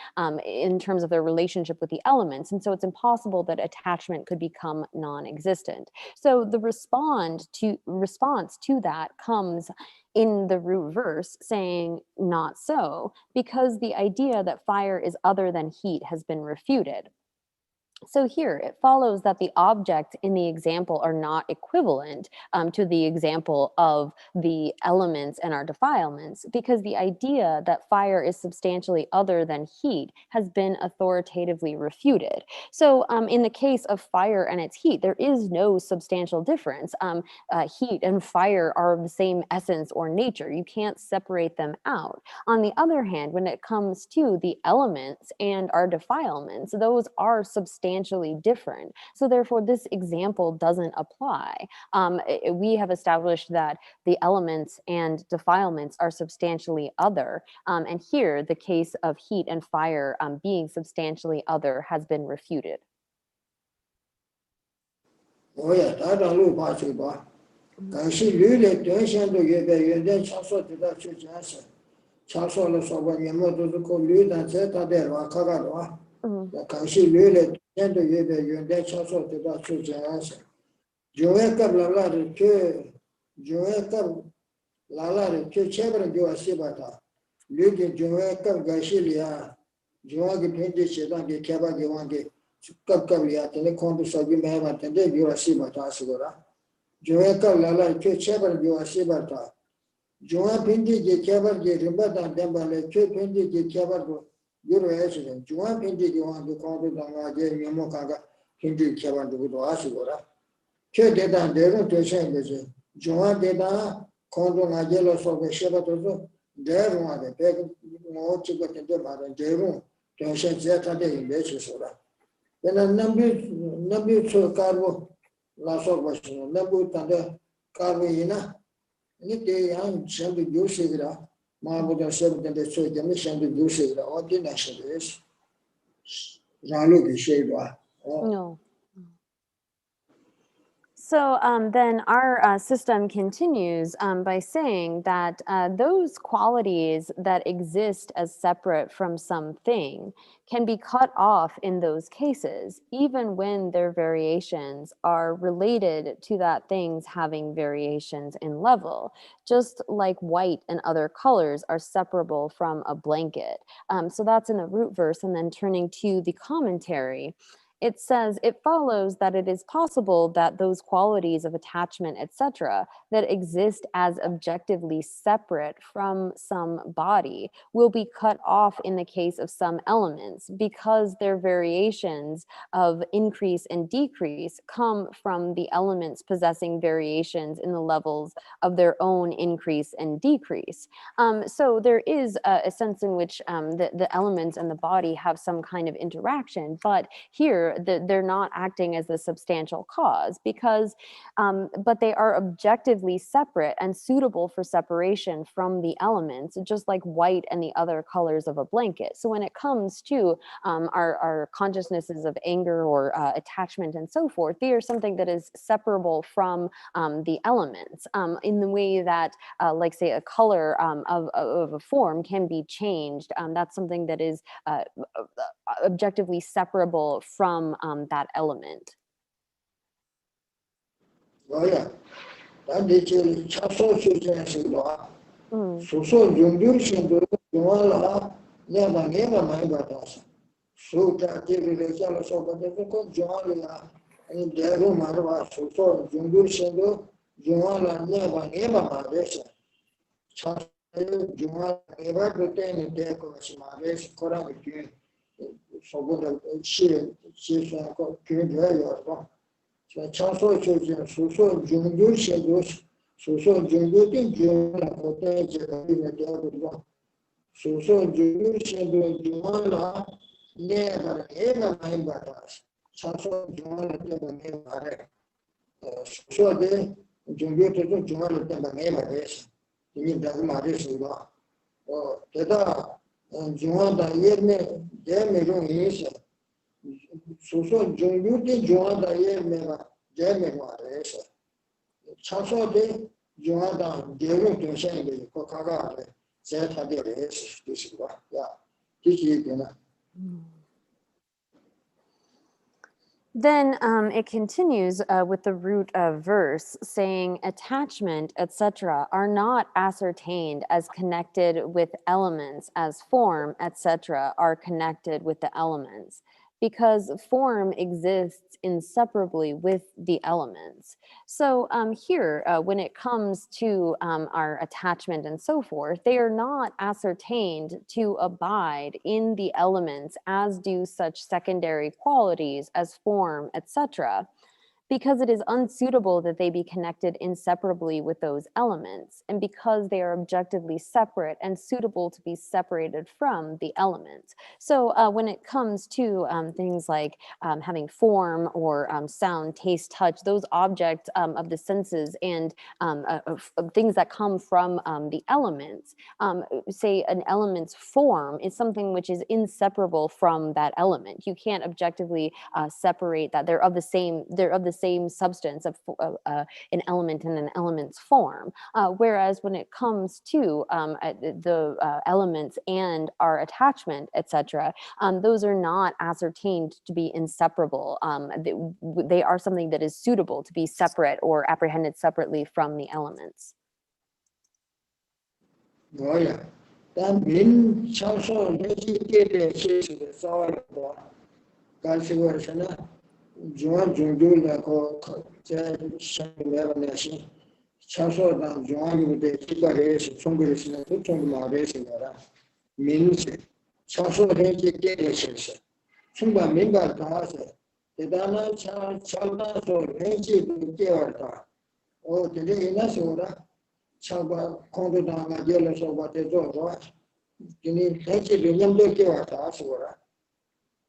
in terms of their relationship with the elements. And so it's impossible that attachment could become non-existent. So the response to that comes in the root verse saying not so, because the idea that fire is other than heat has been refuted. So here it follows that the objects in the example are not equivalent to the example of the elements and our defilements, because the idea that fire is substantially other than heat has been authoritatively refuted. So in the case of fire and its heat, there is no substantial difference. Heat and fire are of the same essence or nature. You can't separate them out. On the other hand, when it comes to the elements and our defilements, those are substantially different. So therefore, this example doesn't apply. We have established that the elements and defilements are substantially other. And here, the case of heat and fire being substantially other has been refuted. Oh yeah, that a little part of it. Can she really tension to get the then chancel to that church answer? Chancel of someone you know to call you and set that there or Kagawa. Can she really tend to get the then chancel to that church answer? Joeka Lala to Joeka Lala to Chamber and Joa Sibata. Looking Joeka Gashilia, Joagi Pindy Shedan, the Kaba Giwangi, Kakavia, and the Condus of you may have attended Joa Sibata Sigura. Joeka Lala to Chamber and Joa Sibata. Joa Pindy, the Kaba, the Rimbata, Dembale, to Pindy, the Kaba, Euro accident. Joa Pindy, you want to call it on Yamokaga, Pindy Kaba, the Asigura. Che deda dero to change Joa deda kondo na jelo so be sheba to dero ma de pe mo chi ko te ma dero to change zeta de invece sola bena nabi so carbo la so ba so nabi tande carbo ina ni te an chando jusegra ma bo da se de so de mi chando jusegra o de na chedes jalo ke sheba No. So then our system continues by saying that those qualities that exist as separate from something can be cut off in those cases, even when their variations are related to that thing's having variations in level, just like white and other colors are separable from a blanket. So that's in the root verse, and then turning to the commentary. It says, it follows that it is possible that those qualities of attachment, etc., that exist as objectively separate from some body will be cut off in the case of some elements because their variations of increase and decrease come from the elements possessing variations in the levels of their own increase and decrease. So there is a sense in which the elements and the body have some kind of interaction, but here they're not acting as the substantial cause because, but they are objectively separate and suitable for separation from the elements, just like white and the other colors of a blanket. So when it comes to our consciousnesses of anger or attachment and so forth, they are something that is separable from the elements in the way that, like say, a color of a form can be changed. That's something that is objectively separable from that element. Oh yeah, that did chaso children so junction to never mind about us. So that they will tell us about the Joala and the room are so junction to Joala never mind this. Joala never retain a deck of Smares, Koran, so good she's very so chaso children, so junction those. So Jungutin Juna Hotel in the Devil. So Jungutin Jumala never ever mind but us. Sasso Jumala never. So they Jungutin Jumala never is. In the Marisula. Oh, Teta and Jumada Yerme, Demi is. So Jungutin Jumada Yerme, Demi Maris. Chaso de Joada, Deru to Shandy, Cocaga, Zeta de Res, this is what, yeah. Then it continues with the root of verse saying attachment, etc., are not ascertained as connected with elements as form, etc., are connected with the elements, because form exists inseparably with the elements. So here, when it comes to our attachment and so forth, they are not ascertained to abide in the elements as do such secondary qualities as form, etc., because it is unsuitable that they be connected inseparably with those elements, and because they are objectively separate and suitable to be separated from the elements. So when it comes to things like having form or sound, taste, touch, those objects of the senses and of things that come from the elements, say an element's form is something which is inseparable from that element. You can't objectively separate that. They're of the same substance of an element in an element's form. Whereas when it comes to the elements and our attachment, etc., those are not ascertained to be inseparable. They are something that is suitable to be separate or apprehended separately from the elements. Oh yeah. Then min chaso legite sheshe sawa ko kalsiwar sana juan jundul da ko je shamela nashi chaso da juan de tikare chungure sina to chungma re sina min chaso legite sheshe chungba min ba da se dedana chalda so legite kewarta o de ina sura Chaba Condodanga jealous of what they do. You need Henry to Yamdo Kiwata, Sura.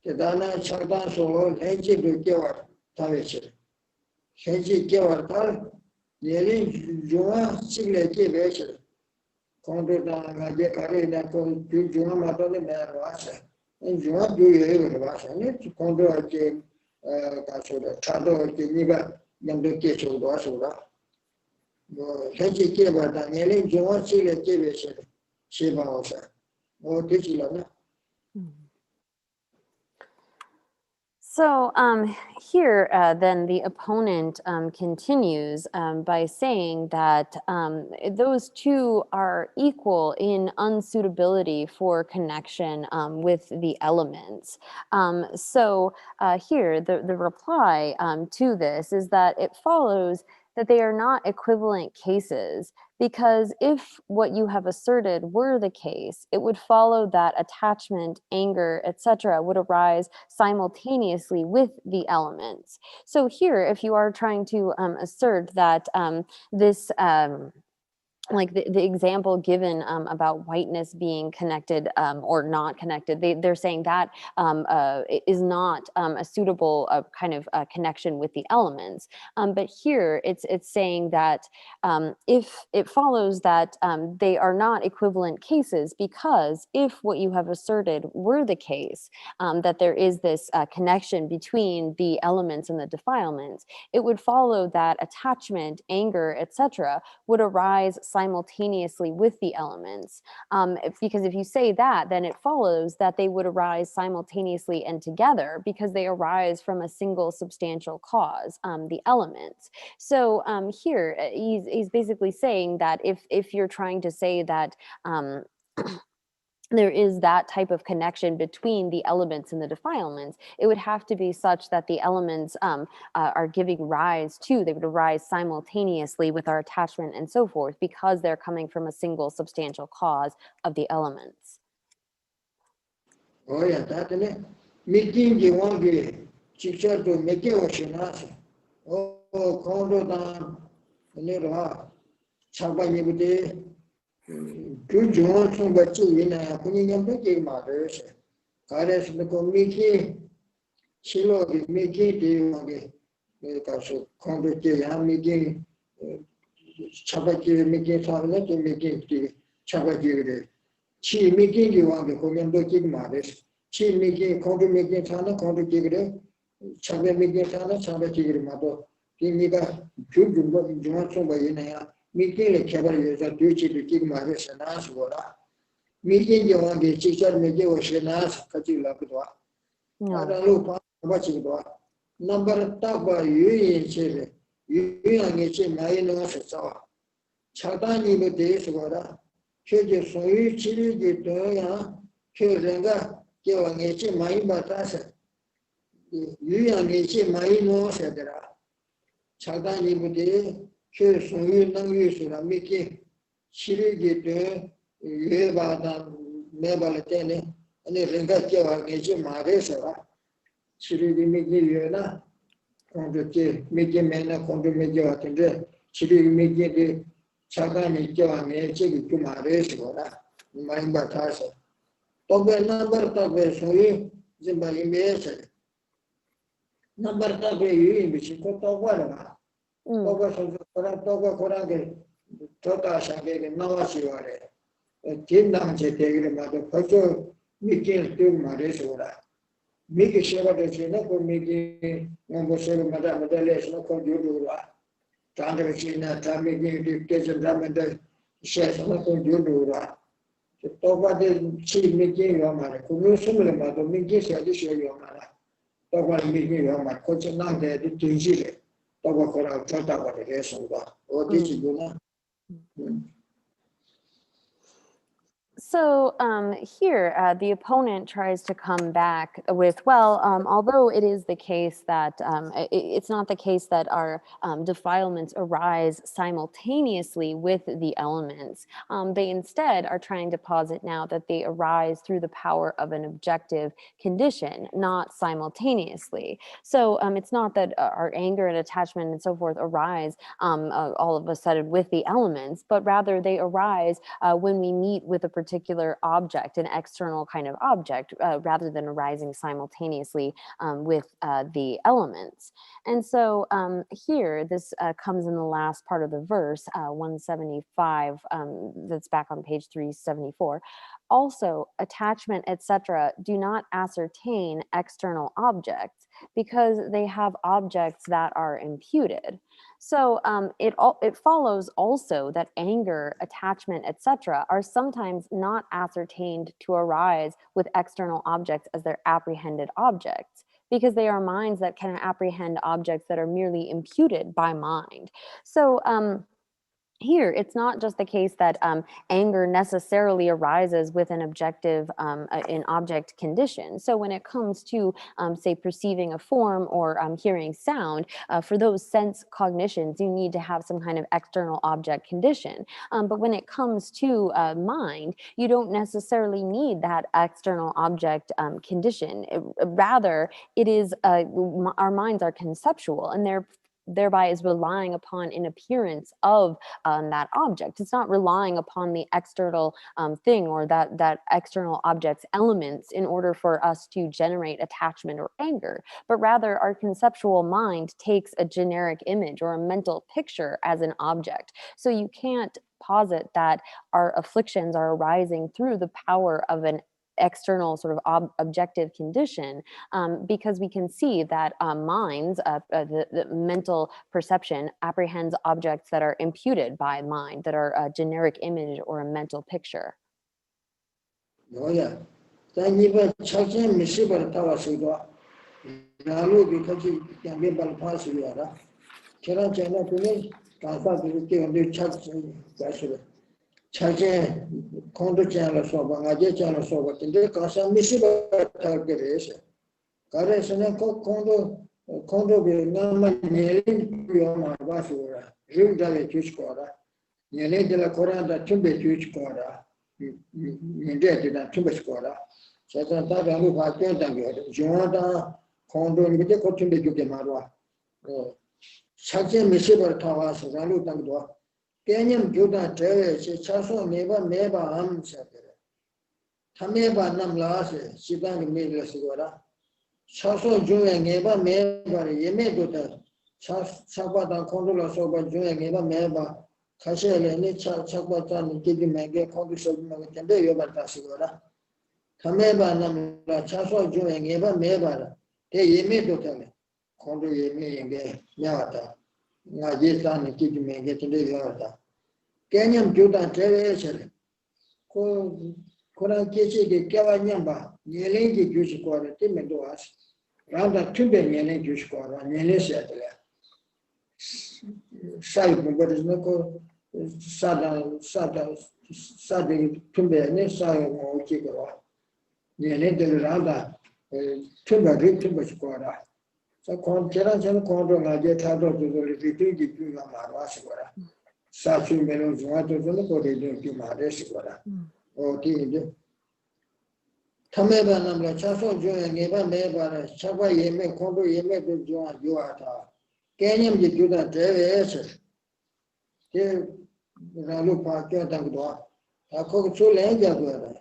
The Dana Chaba so Henry to Kiwat Tavish. Henry Kiwata, nearly Juma Sigle Kivation. Condodanga Jacarina to Juma Madonna Marasa. And Juma do you ever was and it Condo came Chado Kiniba Yamdo Kisho Basura. So here, then the opponent continues by saying that those two are equal in unsuitability for connection with the elements. So here, the reply to this is that it follows that they are not equivalent cases, because if what you have asserted were the case, it would follow that attachment, anger, etc. would arise simultaneously with the elements. So here, if you are trying to assert that this like the example given about whiteness being connected or not connected, they're saying that is not a suitable kind of connection with the elements. But here it's saying that if it follows that they are not equivalent cases, because if what you have asserted were the case, that there is this connection between the elements and the defilements, it would follow that attachment, anger, etc. would arise simultaneously with the elements. Because if you say that, then it follows that they would arise simultaneously and together, because they arise from a single substantial cause, the elements. So here he's basically saying that if you're trying to say that there is that type of connection between the elements and the defilements, it would have to be such that the elements are giving rise to, they would arise simultaneously with our attachment and so forth, because they're coming from a single substantial cause of the elements. Oh yeah, that is making you want to teacher to make it was oh, condo down, Chabani. Good Johnson, but you in a Punin Big Mothers. Goddess Mickey, Chilo, Mickey, because Congress, making Chabaki, making Family, making Chabaki. She making you want to remember Big Mothers. She making Congress, making Tana, Congress, Chabaki, making Tana, Chabaki, mother. Give me that good Johnson by in a meeting a cabaret that duty to keep my resonance. Meeting you want the teacher, make you a shenas, Katila. I don't know watching the number top by you in Chile. You and it's in my nose. Chatani with this water. Should so you chili get to Kilanga, you and it's in my batas. You and it's in my nose. Chadani with the Kill so you know you should make it. Chili get to Yeva Nebalatene and the Rengatia Nation Maresa. Chili make you na. Make a man come to make your attendant. Chili make it Chagani Joan and Chili to Maresa. My batasa. Tobe number of so you, Zimbabwe. Number of you, which you got over. Toga Korage, Tota Shagay, Nawasiware, a tin down Chetegre, Mother Pacho, Mikin to Maresura. make a share of the china for making number 7 medallions no conjura. Chandra China, Tamiki, dictation, Ramada, shares no conjura. The Toba de Chi making your mother, who similar mother, making addition your mother. Toba making your mother, coaching now there to Chile. Toba for our Tata, what it is, or did you know? So here, the opponent tries to come back with, well, although it is the case that it's not the case that our defilements arise simultaneously with the elements, they instead are trying to posit now that they arise through the power of an objective condition, not simultaneously. So it's not that our anger and attachment and so forth arise all of a sudden with the elements, but rather they arise when we meet with a particular object, an external kind of object, rather than arising simultaneously with the elements. And so here, this comes in the last part of the verse, 175, that's back on page 374. Also, attachment, etc., do not ascertain external objects because they have objects that are imputed. So it follows also that anger, attachment, etc., are sometimes not ascertained to arise with external objects as their apprehended objects, because they are minds that can apprehend objects that are merely imputed by mind. So here, it's not just the case that anger necessarily arises with an objective, an object condition. So when it comes to, say, perceiving a form or hearing sound, for those sense cognitions, you need to have some kind of external object condition. But when it comes to mind, you don't necessarily need that external object condition. Rather, it is our minds are conceptual, and thereby is relying upon an appearance of that object. It's not relying upon the external thing or that external object's elements in order for us to generate attachment or anger, but rather our conceptual mind takes a generic image or a mental picture as an object. So you can't posit that our afflictions are arising through the power of an external sort of objective condition, because we can see that minds, the mental perception apprehends objects that are imputed by mind, that are a generic image or a mental picture. Oh yeah, then even charging me see what I was saying. Now because you can be bypassed here. Can I channel to me? Can't start to get the charge. Charging condo channel so bangaje channel so what in the casa misiba target. Caressana condo be nama nearing your basura. Ring the juice cora. Yele de la cora da tumbe juice cora. Indeed, that tumbe cora. Satan Tabalu Patel, Jonada, condo, and the cotton de Marwa. Charging misiba tawas, Ralu Tangua. Kenyam Judah Terrace, Chaso never answered. Tameba Namlas, Sidan Mila Sigora. Chaso Jung Eva Meba, Yemeduta, Chapatan Condola Soba Jung Eva Meba, Cashel and Chapatan, Kidi Mega, Condis of Maganda Sigora. Tameba Namla, Chaso Jung Eva Meba, Te Yemeduta, Condo Yeme, Yata. Najitan Kidi Mega to the Yata. Kenyam Judah Terrace. Koran Kichi, Kavanyamba, Yelengi Juice Corner, Timendoas, rather Tube Yelen Juice Corner, Yelisha. Side, but is no Sada, Tumbe, Nessa, or Kigara. Yelen rather Tumba, Tumba Corner. So, Conteran and Condo, I get out of the Refuting you Marasura. Such melons want to look at you, Maresura. Okay. Tameba Namla Chaso Joan Eva Meba, Chava Yeme, Condo Yeme to Joan Yuata. Kenyam de Judah Terrace. Here, Ralu Parker Dangua. I cook so langa.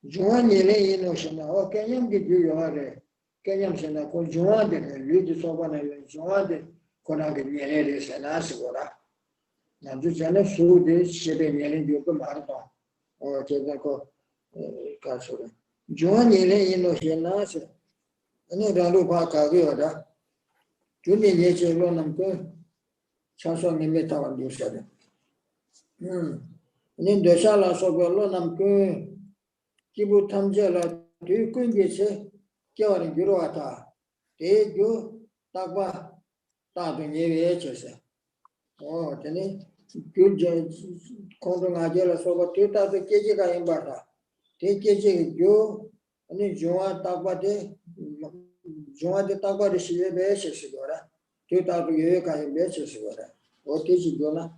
Joan Yele Inoshana, or Kenyam de Juare. Kenyam Sena, Joan, Luigi Soban, Joan, Conagan Yenes and Asura. Now, this is so this shipping Yelling Yuka Marta or Chedaco Castle. Joan Yele Inoshana. Any Ralupa Kagioda, Juni Yachi Lonamko, Chaso Nimeta on you said. In the Sala Sobolonamko, Kibu Tamjela, do you couldn't get say, Kiori Guruata, Te Gu, Tagba, Tatu Yevi. Oh, Tene, good Condon Agela Soba, 2,000 kg in Bata. Take you, and then Joa Tabate, Joa de Tabati Basis, 2,000 Yuka in Basis. What is it, Gona?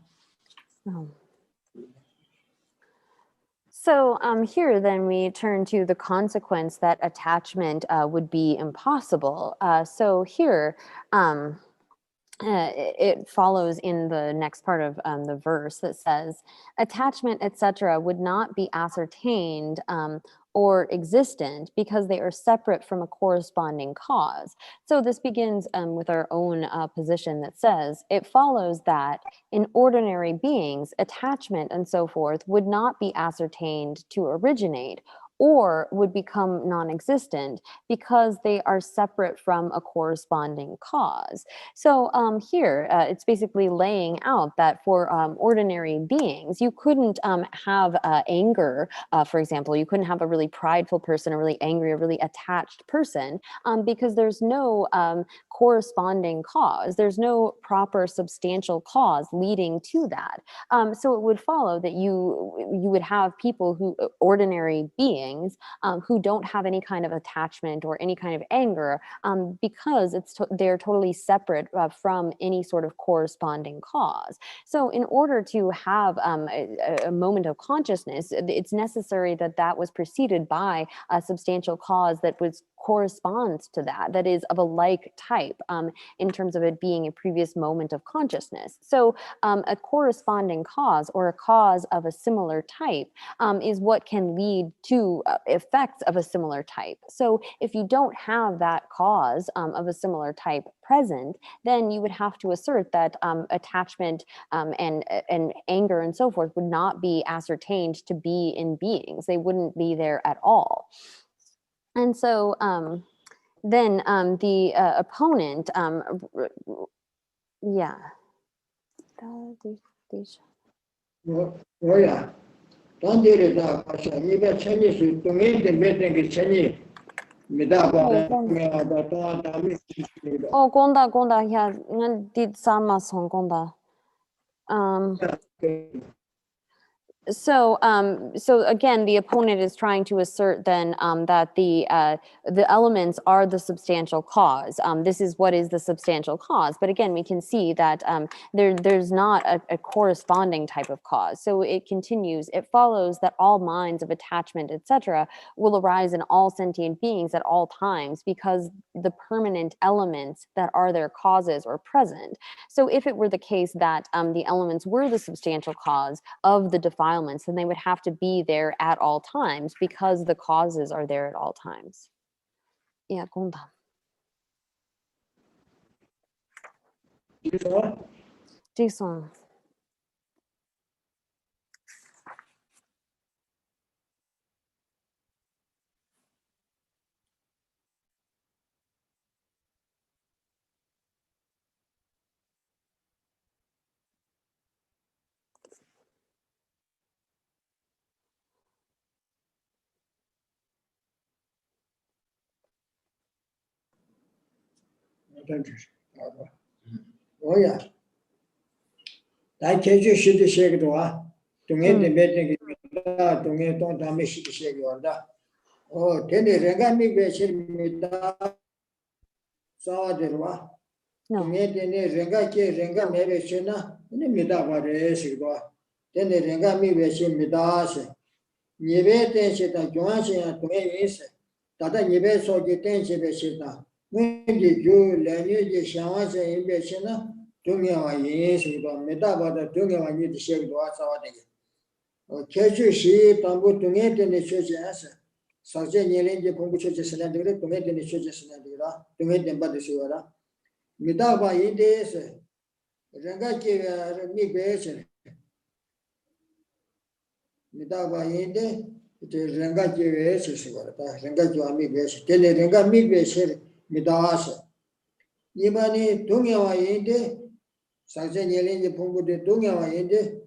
So here then we turn to the consequence that attachment would be impossible. So here it follows in the next part of the verse that says, attachment, etc., would not be ascertained or existent because they are separate from a corresponding cause. So this begins with our own position that says, it follows that in ordinary beings, attachment and so forth would not be ascertained to originate or would become non-existent because they are separate from a corresponding cause. So here, it's basically laying out that for ordinary beings, you couldn't have anger, for example. You couldn't have a really prideful person, a really angry, a really attached person, because there's no corresponding cause. There's no proper substantial cause leading to that. So it would follow that you would have people who, ordinary beings, who don't have any kind of attachment or any kind of anger because they're totally separate from any sort of corresponding cause. So in order to have a moment of consciousness, it's necessary that that was preceded by a substantial cause that corresponds to that is of a like type in terms of it being a previous moment of consciousness. So a corresponding cause or a cause of a similar type is what can lead to effects of a similar type. So if you don't have that cause of a similar type present, then you would have to assert that attachment and anger and so forth would not be ascertained to be in beings. They wouldn't be there at all. And so then the opponent, yeah. Oh, yeah. Don't do it now. You got Chinese to me, the meeting is Chinese. Oh, Gonda, yeah, did Sama song Gonda. So again, the opponent is trying to assert then that the elements are the substantial cause. This is what is the substantial cause. But again, we can see that there's not a corresponding type of cause. So it continues. It follows that all minds of attachment, etc., will arise in all sentient beings at all times because the permanent elements that are their causes are present. So if it were the case that the elements were the substantial cause of the defilements, then they would have to be there at all times because the causes are there at all times. Yeah, Gonda. Jason. Oh, yeah. I can't just shoot the shake to her. To get the betting, to get on the mission to shake your da. Oh, can the regami be saw the wa? To get any renga maybe china, and the midaba resigo. Then the regami be midase. Nive tension, Joanne, to me is Tata Nive so the tension be shita. When did you learn you shawans in Bechina? Dunga is with a metabata Dunga need to shake the what's out again. Catch she tambu to get in the church answer. Sergeant Yelling the Pungu churches and to get in the churches and to get them by the Sura. Midaba in this Rangaki me beach. Midaba in the it is Rangaki Rangaki Ami Beach. Tell Ranga me beach. Midasa. Yibani Dungawa Yende, Saxon Yelling Pungu de Dungawa Yende,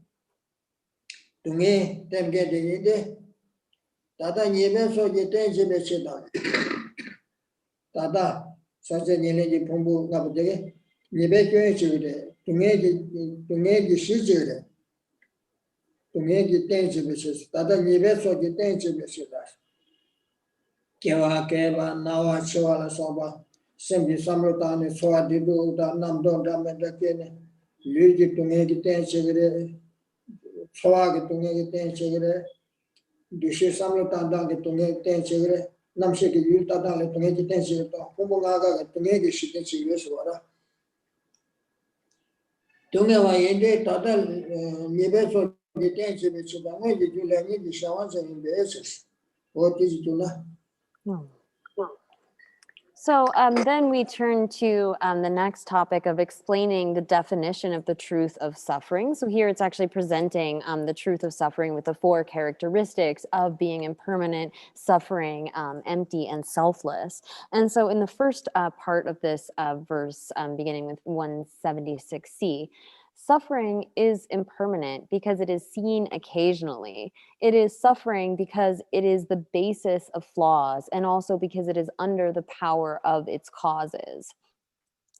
Dunge, them getting Yende, Tata Yebe so you take Jibeshita. Tata, Saxon Yelling Pungu Nabde, Yebe Jude, Dunge Shijure, Dunge Tangibles, Tata Yebe so you take Jibeshita. Kewa Keva, Nawa Chola Soba. Simply Samrotan is so I did do that Namdon Damakene, Luigi to make it 10 cigarette, Swag to make it 10 cigarette, Dushi Samrotan Dunk to make 10 cigarette, Namshiki Yuta to make it 10 cigarette, Humulaga to make it shitting cigarettes. Tunga Yende, Tata Nibeso, the 10 cigarettes, why did you let me the showers and the S's? What is it to know? So then we turn to the next topic of explaining the definition of the truth of suffering. So here it's actually presenting the truth of suffering with the 4 characteristics of being impermanent, suffering, empty, and selfless. And so in the first part of this verse, beginning with 176c, suffering is impermanent because it is seen occasionally. It is suffering because it is the basis of flaws and also because it is under the power of its causes.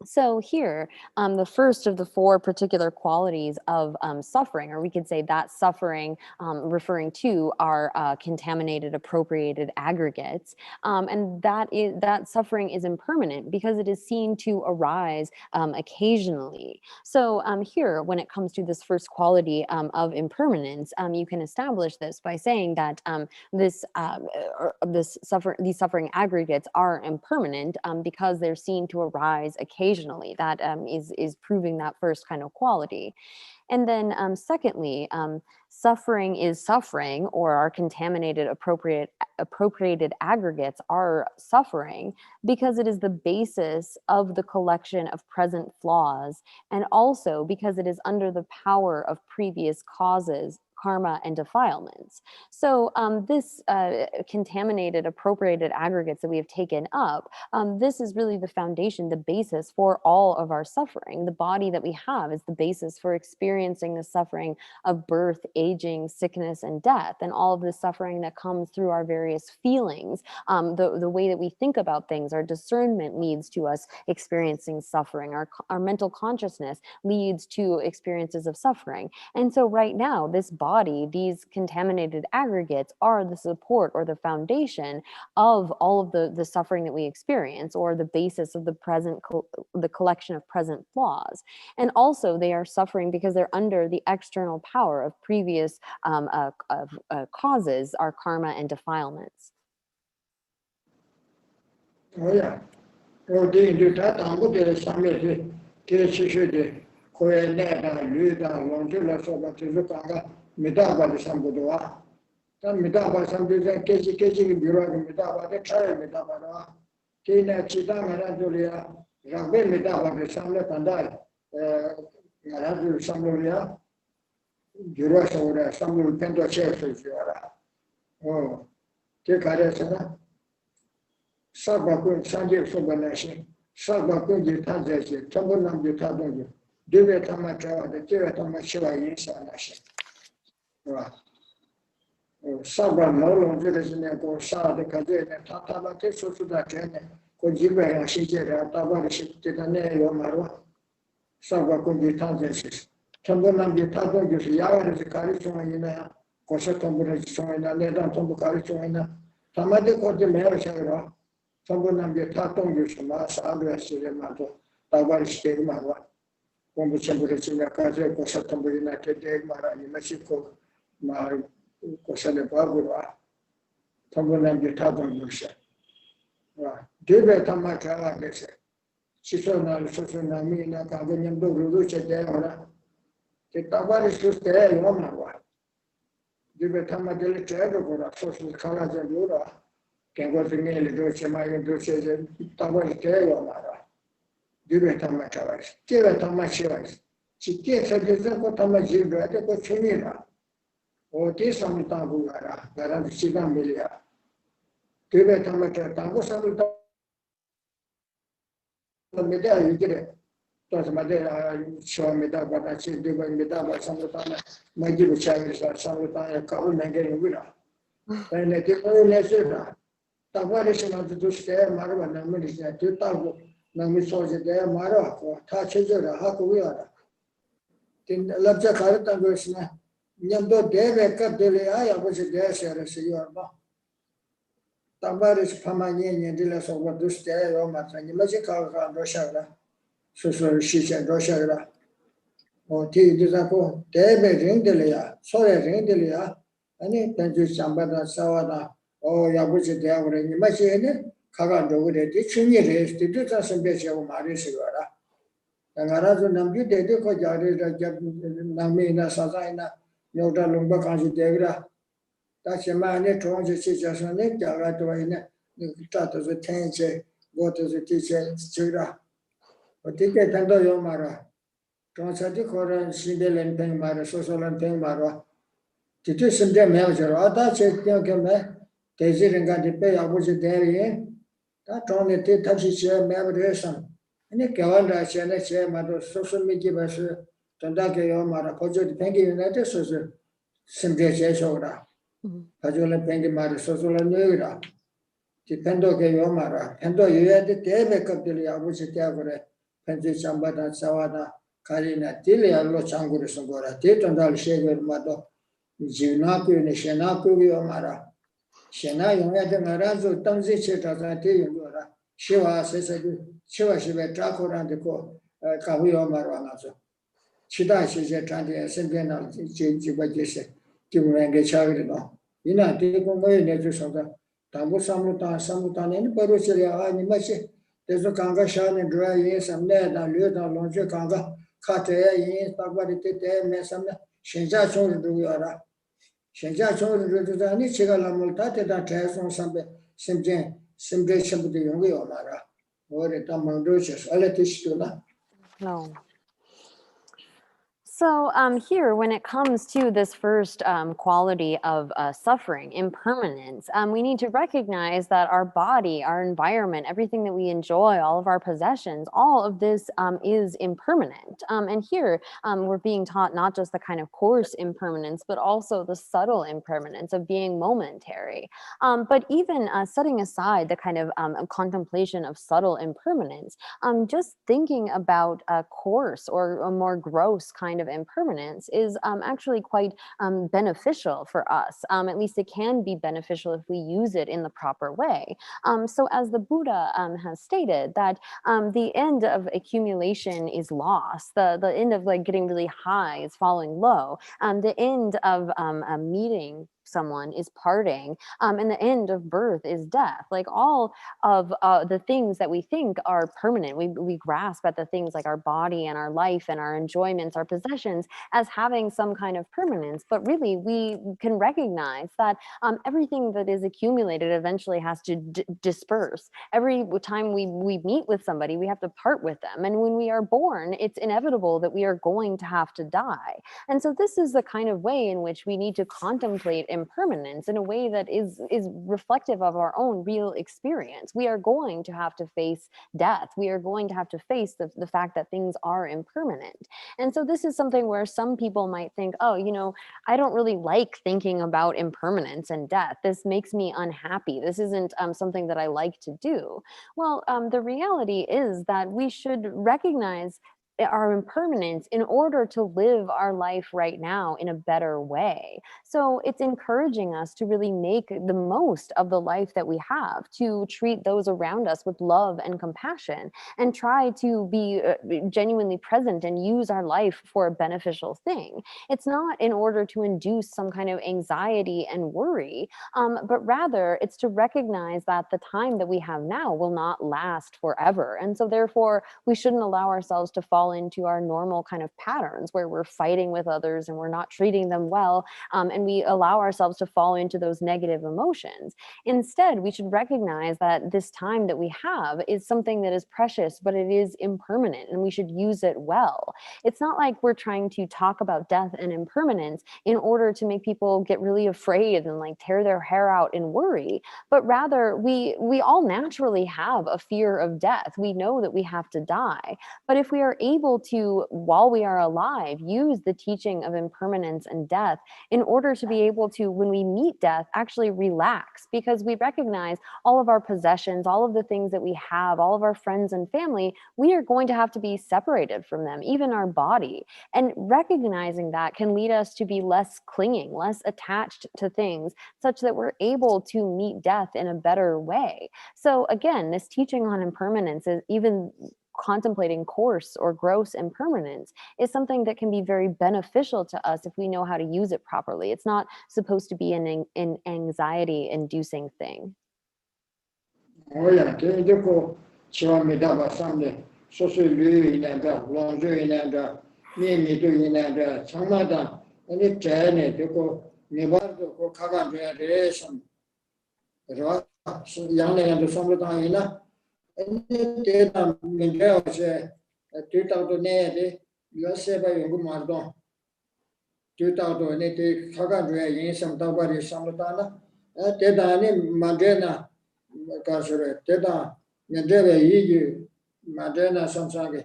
So here, the first of the 4 particular qualities of suffering, or we could say that suffering referring to our contaminated, appropriated aggregates, and that suffering is impermanent because it is seen to arise occasionally. So here, when it comes to this first quality of impermanence, you can establish this by saying that these suffering aggregates are impermanent because they're seen to arise occasionally. That is proving that first kind of quality. And then secondly, suffering is suffering, or our contaminated appropriated aggregates are suffering because it is the basis of the collection of present flaws, and also because it is under the power of previous causes, karma, and defilements. So this contaminated, appropriated aggregates that we have taken up, this is really the foundation, the basis for all of our suffering. The body that we have is the basis for experiencing the suffering of birth, aging, sickness, and death, and all of the suffering that comes through our various feelings. The way that we think about things, our discernment leads to us experiencing suffering. Our mental consciousness leads to experiences of suffering. And so right now, this body, these contaminated aggregates are the support or the foundation of all of the suffering that we experience, or the basis of the collection of present flaws. And also they are suffering because they're under the external power of previous causes, our karma and defilements. Oh yeah. Oh, they do that. I'm going to submit it. Midaba Sambudoa. Some Midaba Sambuda, Kaji Bureau, Midaba, the trial Midaba, Tina Chitama Randulia, Rambe Midaba, the Samlet and I, Randu Samuria, Jurasa or Samu Pento Chef if you are. Oh, take a resana. Sabakun, Sanjay Sobanation, Sabakun, the Tanzania, Tambunam, the Tabu, Divetamacha, the Tiratamacha, Yinsa. Sabra no longer is in a go sa the Cadena, Tata, so to that could give a shijera, Tabariship to the Neo Marwa. Sabra could be Tanzania. Tambunam, the Tabu, the Yara, the California, Cosatambu, Soina, Ledan Tombucarisoina, Tamade got the Mershara, Tambunam, the Tatum, Yusuma, Sabra, Silemato, Tabarish Marwa. When we celebrate in the Kaza, Cosatambu United Day, Mara, in Mexico. My Kosale Bagura, Tambunam de Tabon Musha. Debe Tamaka, they say. Sisona, Sosunamina, Kavanian Rucha de Ora. The Tabaris to stay, Yomava. Debe Tamadel Chagora, social colors and Lura. Can go to me, the Duce, my Duce, Tabaris de Yomara. Debe Tamakaras, Tira Tamashiras. She takes a desert Tamajibra, the Cochinina. O this Samitangara, Garan Sigan Milia. Tibet Amaka Tango Samita medal you get it. Does matter show me that what I should do when medal some of the time my give child some of the time government getting winner. And I think all lesser. The variation of the stare Marva Namis at 2000 Namis was there Mara or touches or Hakuiara. In Labja Karata Versna, Yamdo Deve Kapdele, I was there, Sarah Siyorba. Tabaris Pamanian and Dilas over the stare or Matan, Magical Roshara, Social Shisha Roshara. Or T. Disapo, Deve Rindelia, Sorry Rindelia, and it pensions Sambada Sawada. Oh, Yabuchi Devil in Machine, Kagan over the teaching it is to do some bit of Marisivara. And another number they do for Jari, Namina Sazina, Yoda Lumba Kanji Degra. That's a man, it owns a teacher, and it got to the start of the tense, go to the teacher, Chira. But they get under Yomara. Transati Koran, Sindel and Pengmara, Social and Pengmara. To do some damage, or that's it, you they didn't got to pay. I was there. That only did touch share memorization. And it go I share my social media was Tandake or Marapojo, Pengi United Social Simple Soda. Pajola Pengi Mara Social and Nura. Dependo Gayomara. Pendo, you had the day up the Yabuchi Tavore, Penji Sambata Sawada, Karina, Tilia, Lochanguris and Gora, Titandal Shaver Mado, Jinaku, Nishenaku, Yomara. Shena yung ya de ngarazo tangzi cheta za te yung ra shiwa se shiwa shibe trakoran de ko kahuyo marwa ngazo chida shi je tande sengen na ji ba je se ki menge chagri no ina te ko ngoy ne ju so da tambo samuta ne paro chiri a ni ma che de zo kanga sha ne dra yin samne da lyo da long je kanga kha te yin ta ba de te me samne shenja chong du yo ra Shenja Chong Rudani Chigalamulta, that has on some simple of the young Yomara, or a Tamanduchas, Aletishula. No. So here, when it comes to this first quality of suffering, impermanence, we need to recognize that our body, our environment, everything that we enjoy, all of our possessions, all of this is impermanent. And here, we're being taught not just the kind of coarse impermanence, but also the subtle impermanence of being momentary. But even setting aside the kind of contemplation of subtle impermanence, just thinking about a coarse or a more gross kind of impermanence is actually quite beneficial for us. At least it can be beneficial if we use it in the proper way. So as the Buddha has stated, that the end of accumulation is loss, the end of like getting really high is falling low, the end of meeting someone is parting, and the end of birth is death. Like all of the things that we think are permanent, we grasp at the things like our body and our life and our enjoyments, our possessions as having some kind of permanence. But really, we can recognize that everything that is accumulated eventually has to disperse. Every time we meet with somebody, we have to part with them. And when we are born, it's inevitable that we are going to have to die. And so this is the kind of way in which we need to contemplate impermanence in a way that is reflective of our own real experience. We are going to have to face death. We are going to have to face the fact that things are impermanent. And so this is something where some people might think, oh, you know, I don't really like thinking about impermanence and death. This makes me unhappy. This isn't something that I like to do. Well, the reality is that we should recognize our impermanence in order to live our life right now in a better way. So it's encouraging us to really make the most of the life that we have, to treat those around us with love and compassion, and try to be genuinely present and use our life for a beneficial thing. It's not in order to induce some kind of anxiety and worry, but rather it's to recognize that the time that we have now will not last forever. And so therefore, we shouldn't allow ourselves to fall fall into our normal kind of patterns where we're fighting with others and we're not treating them well, and we allow ourselves to fall into those negative emotions. Instead, we should recognize that this time that we have is something that is precious, but it is impermanent, and we should use it well. It's not like we're trying to talk about death and impermanence in order to make people get really afraid and like tear their hair out in worry, but rather we all naturally have a fear of death. We know that we have to die. But if we are able to, while we are alive, use the teaching of impermanence and death in order to be able to, when we meet death, actually relax, because we recognize all of our possessions, all of the things that we have, all of our friends and family, we are going to have to be separated from them, even our body. And recognizing that can lead us to be less clinging, less attached to things, such that we're able to meet death in a better way. So again, this teaching on impermanence is even contemplating coarse or gross impermanence is something that can be very beneficial to us if we know how to use it properly. It's not supposed to be an anxiety-inducing thing. Oh yeah, go chiwa me da ba samde so lu ina da long ju ina da mi du ina da changma da ani chane de ko me bar ko khaga de re sam ro yang ne da sam da ina ani de da me de che tu ta do ne de yo se ba yo ma do tu ta do ne de khaga de yin sam da ba re sam da na de da ne ma de na Kasure, Teta, Medeve, Yi, Madena, Samsang,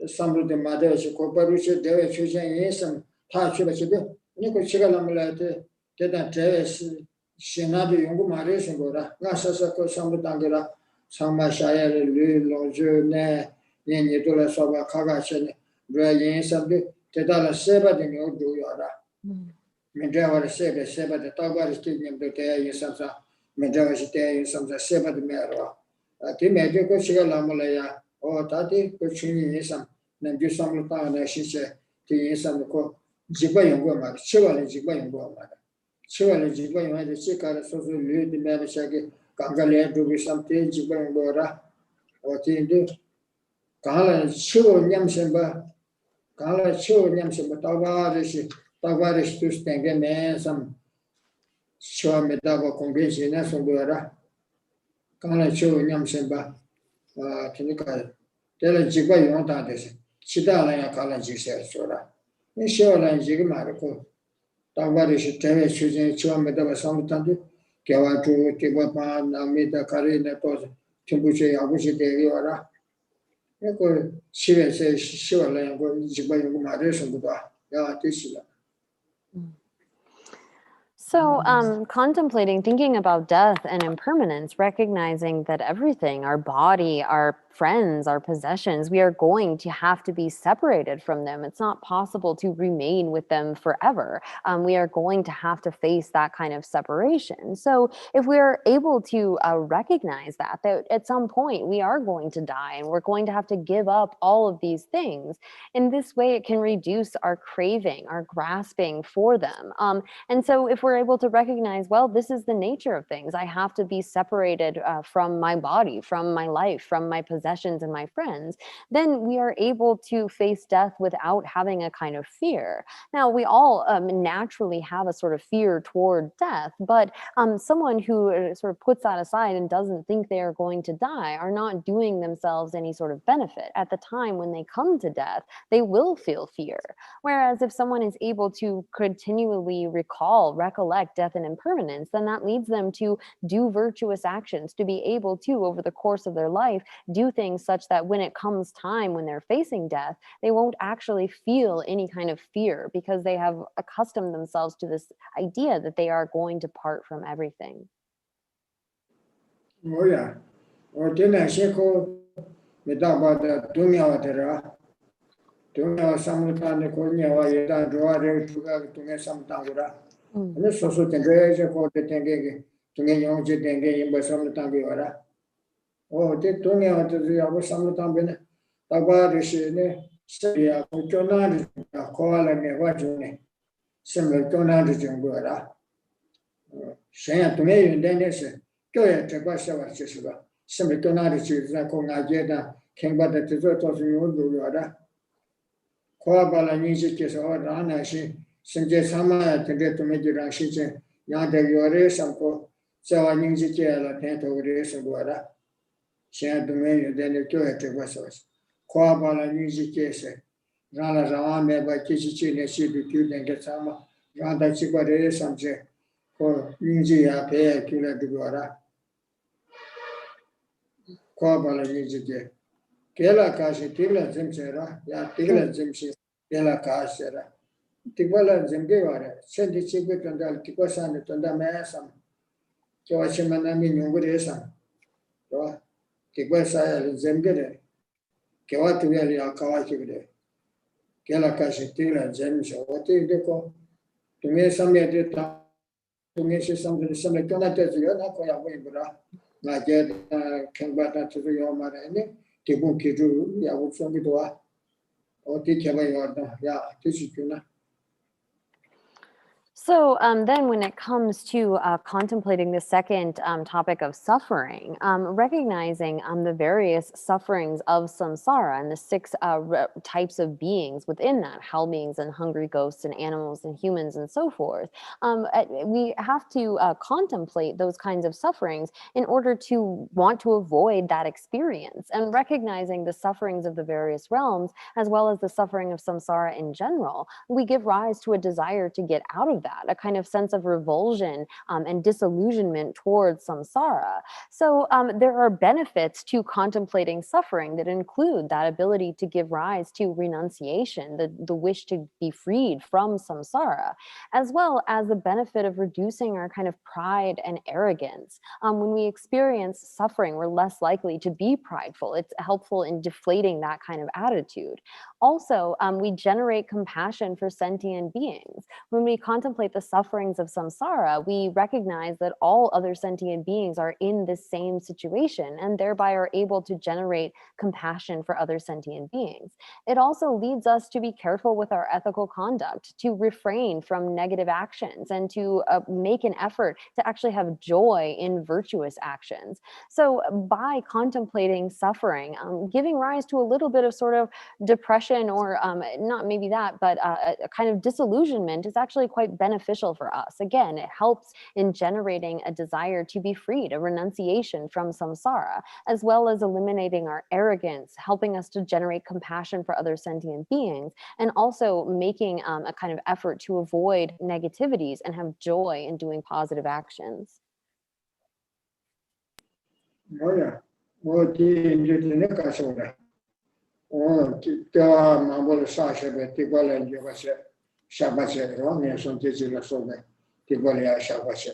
some of the Madras, Coparuche, Deve, choosing some touch of a chibble. Nico Chigalamulate, Teta Teves, Shinadi, Yungu Maris, and Gora, Nasasako, Samutangela, Samashaya, Lonjo, Ne, Yenitola Soba, Kagashan, Drayin, something, Teta Seba, the new do Yara. Medeva Seba, Seba, the Tower is taking the day in Samsa. Majority some seven the mero. The major Cochiga Lamalaya, or Tati, Cochini some, then do some town as she said, the some Jibayang woman, Chival and Jibayang woman. Chival and Jibayang had a chica, so lead the Marishaki, Kangalea to be something, Jibayang Gora, or Tindu. Kala Chival Yamsemba, Kala Chival Yamsemba, Tavarish to stand and some. Show me double convention as on Gora. Kala show Yam Semba, Tinica. Tell a Jiba you want this. Chidala and Kala Jisa Sora. In show and Jigmarico. Tavarish Terry choosing Show me double something. Gavatu, Tibapa, Namita Karina, Timbuche, Abushi de Yora. Echo, she says, sure, and go Jiba Maris and Buddha. Ya, Tishila. So contemplating, thinking about death and impermanence, recognizing that everything, our body, our friends, our possessions, we are going to have to be separated from them. It's not possible to remain with them forever. We are going to have to face that kind of separation. So if we're able to recognize that at some point we are going to die and we're going to have to give up all of these things, in this way it can reduce our craving, our grasping for them. And so if we're able to recognize, well, this is the nature of things. I have to be separated from my body, from my life, from my possessions and my friends, then we are able to face death without having a kind of fear. Now, we all naturally have a sort of fear toward death, but someone who sort of puts that aside and doesn't think they are going to die are not doing themselves any sort of benefit. At the time when they come to death, they will feel fear. Whereas if someone is able to continually recollect death and impermanence, then that leads them to do virtuous actions, to be able to, over the course of their life, do things such that when it comes time when they're facing death, they won't actually feel any kind of fear because they have accustomed themselves to this idea that they are going to part from everything. Oh yeah. Or didn't I say without the Dunya Dunya Samutan, the Konya, Yada, Draware to get some Tangura. And this also can raise a court to get young Jitenge by some Tangiora. Oh, did Dunya to the other Samutan Tabarish, Syria, Jonah, call and a watching. Similar Jonah to Jungura. Saying to me, and then they said, go ahead to Basava Similar Jonah to Zakona Jeda, came by the Tizotos in Udura. Koabala music is all run. She Sinja Sama to make it run. She Yanda Yore Samko, so I music la tent over this and Guara. She had the menu, then the two at the vessels. Koabala music is Rana Rama by Kichi and she be cute and get some Randa Chipare something. Ko music a pay killer to Guara. Koabala music. Kela Kashi Tila Zimsera, Ya Tila Zimsi, Kela Kashera. Tibola Zimgivara, send the Chibit and Dal Tiposan and the Massam. Joachimanami Nuguresam. Tibosaya Zemgede. Kawatueli Akawaki. Kela Kashi Tila Zimsa. What do you do? To me, some at the time, to me, something similar to that. You're not going to win, but I get Kambata to the Yomara. Tibuki, ya from the door, or teach away or yeah, teach you. So then when it comes to contemplating the second topic of suffering, recognizing the various sufferings of samsara and the six types of beings within that, hell beings and hungry ghosts and animals and humans and so forth, we have to contemplate those kinds of sufferings in order to want to avoid that experience, and recognizing the sufferings of the various realms as well as the suffering of samsara in general, we give rise to a desire to get out of that, a kind of sense of revulsion and disillusionment towards samsara. So there are benefits to contemplating suffering that include that ability to give rise to renunciation, the wish to be freed from samsara, as well as the benefit of reducing our kind of pride and arrogance. When we experience suffering, we're less likely to be prideful. It's helpful in deflating that kind of attitude. Also, we generate compassion for sentient beings. When we contemplate the sufferings of samsara, we recognize that all other sentient beings are in this same situation and thereby are able to generate compassion for other sentient beings. It also leads us to be careful with our ethical conduct, to refrain from negative actions, and to make an effort to actually have joy in virtuous actions. So by contemplating suffering, giving rise to a little bit of sort of depression or not maybe that, but a kind of disillusionment is actually quite beneficial for us. Again, it helps in generating a desire to be freed, a renunciation from samsara, as well as eliminating our arrogance, helping us to generate compassion for other sentient beings, and also making a kind of effort to avoid negativities and have joy in doing positive actions. Oh, yeah. Oh, the Oh, Mambo Sasha, Tibola and Yavasha, Shabasha, Romeo, some Tizilla Sobe, Tibolia Shabasha.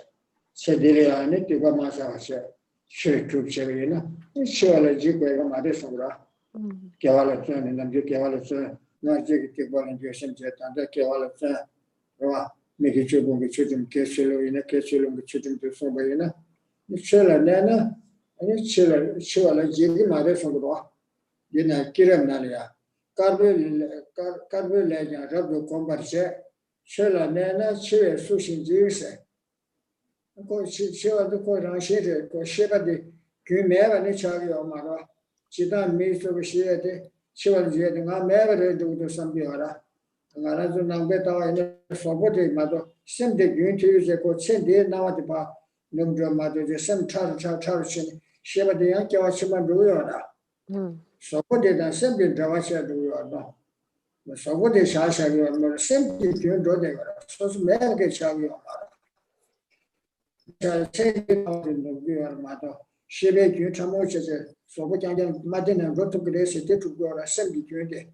Sedilia and Tibamasa, Shri Troops, it's surely Jigway Madisonra, Kavala and the Kavala, not Jigway and Jason Jet, and the Kavala, make it children with children, Kessel in a Kessel with children to Sobayana. It's Shella Nana, and it's surely Jiggy Madisonra. Yena Kiram Nalia, Carvel Legend, Rabdo Combarche, Shella Nana, Chile, Sushin Juse. She was the Koran Shade, Kosheba de Kumeva Nichari Omara. She done me to Shiate, she was getting a never do to some Biora. And I don't know better in the Soboti mother, send the green to use a coach, send the now at the bar, Numdra mother, the same Charlton, Sheba de Yankee or Shima Duora. So what did I simply Dravasha do or no? So what is Shasha or simply do they were so many get Shavi or shall take it out in the viewer matter. She made you Tamoches, so what young Martin and wrote to Grace did to go assembly during the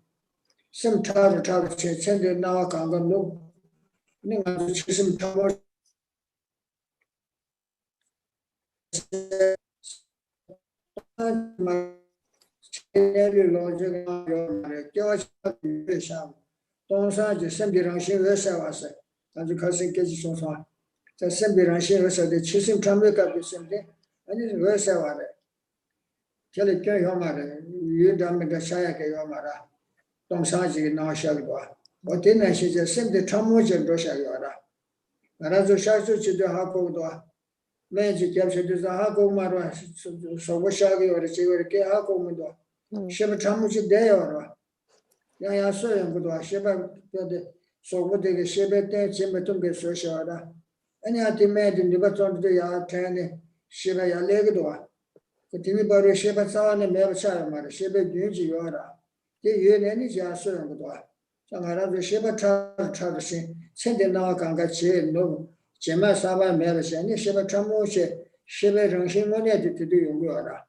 some Tara send it now can go no. Some Tamo. Logic don't say the same direction as I was, and the cousin gets so far. The same direction was the chisel to make up the same thing, and it's worse. I was tell it, you don't make the Shaya Yomara. Don't say it now, shall go. But then I should just send the Tamuj and Russia Yora. And as a Shasu to the Hako, Magic captured the Hako Mara, so what shall we or the Hako Mundo? She have a Tamuj day or Yang so yang kedua, siapa pada so the siapa teh siapa tu ke so siapa. Ini hati macam ni betul tu ya tanya siapa ya lagi dua. Ketika baru siapa sahaja mereka saya mana siapa junci orang. Dia ini yang so yang kedua. Jangan ada siapa cara sih. Sendiri nak angkat cie no. Cuma sahaja mereka saya ni siapa camu siapa rangsi mana itu yang orang.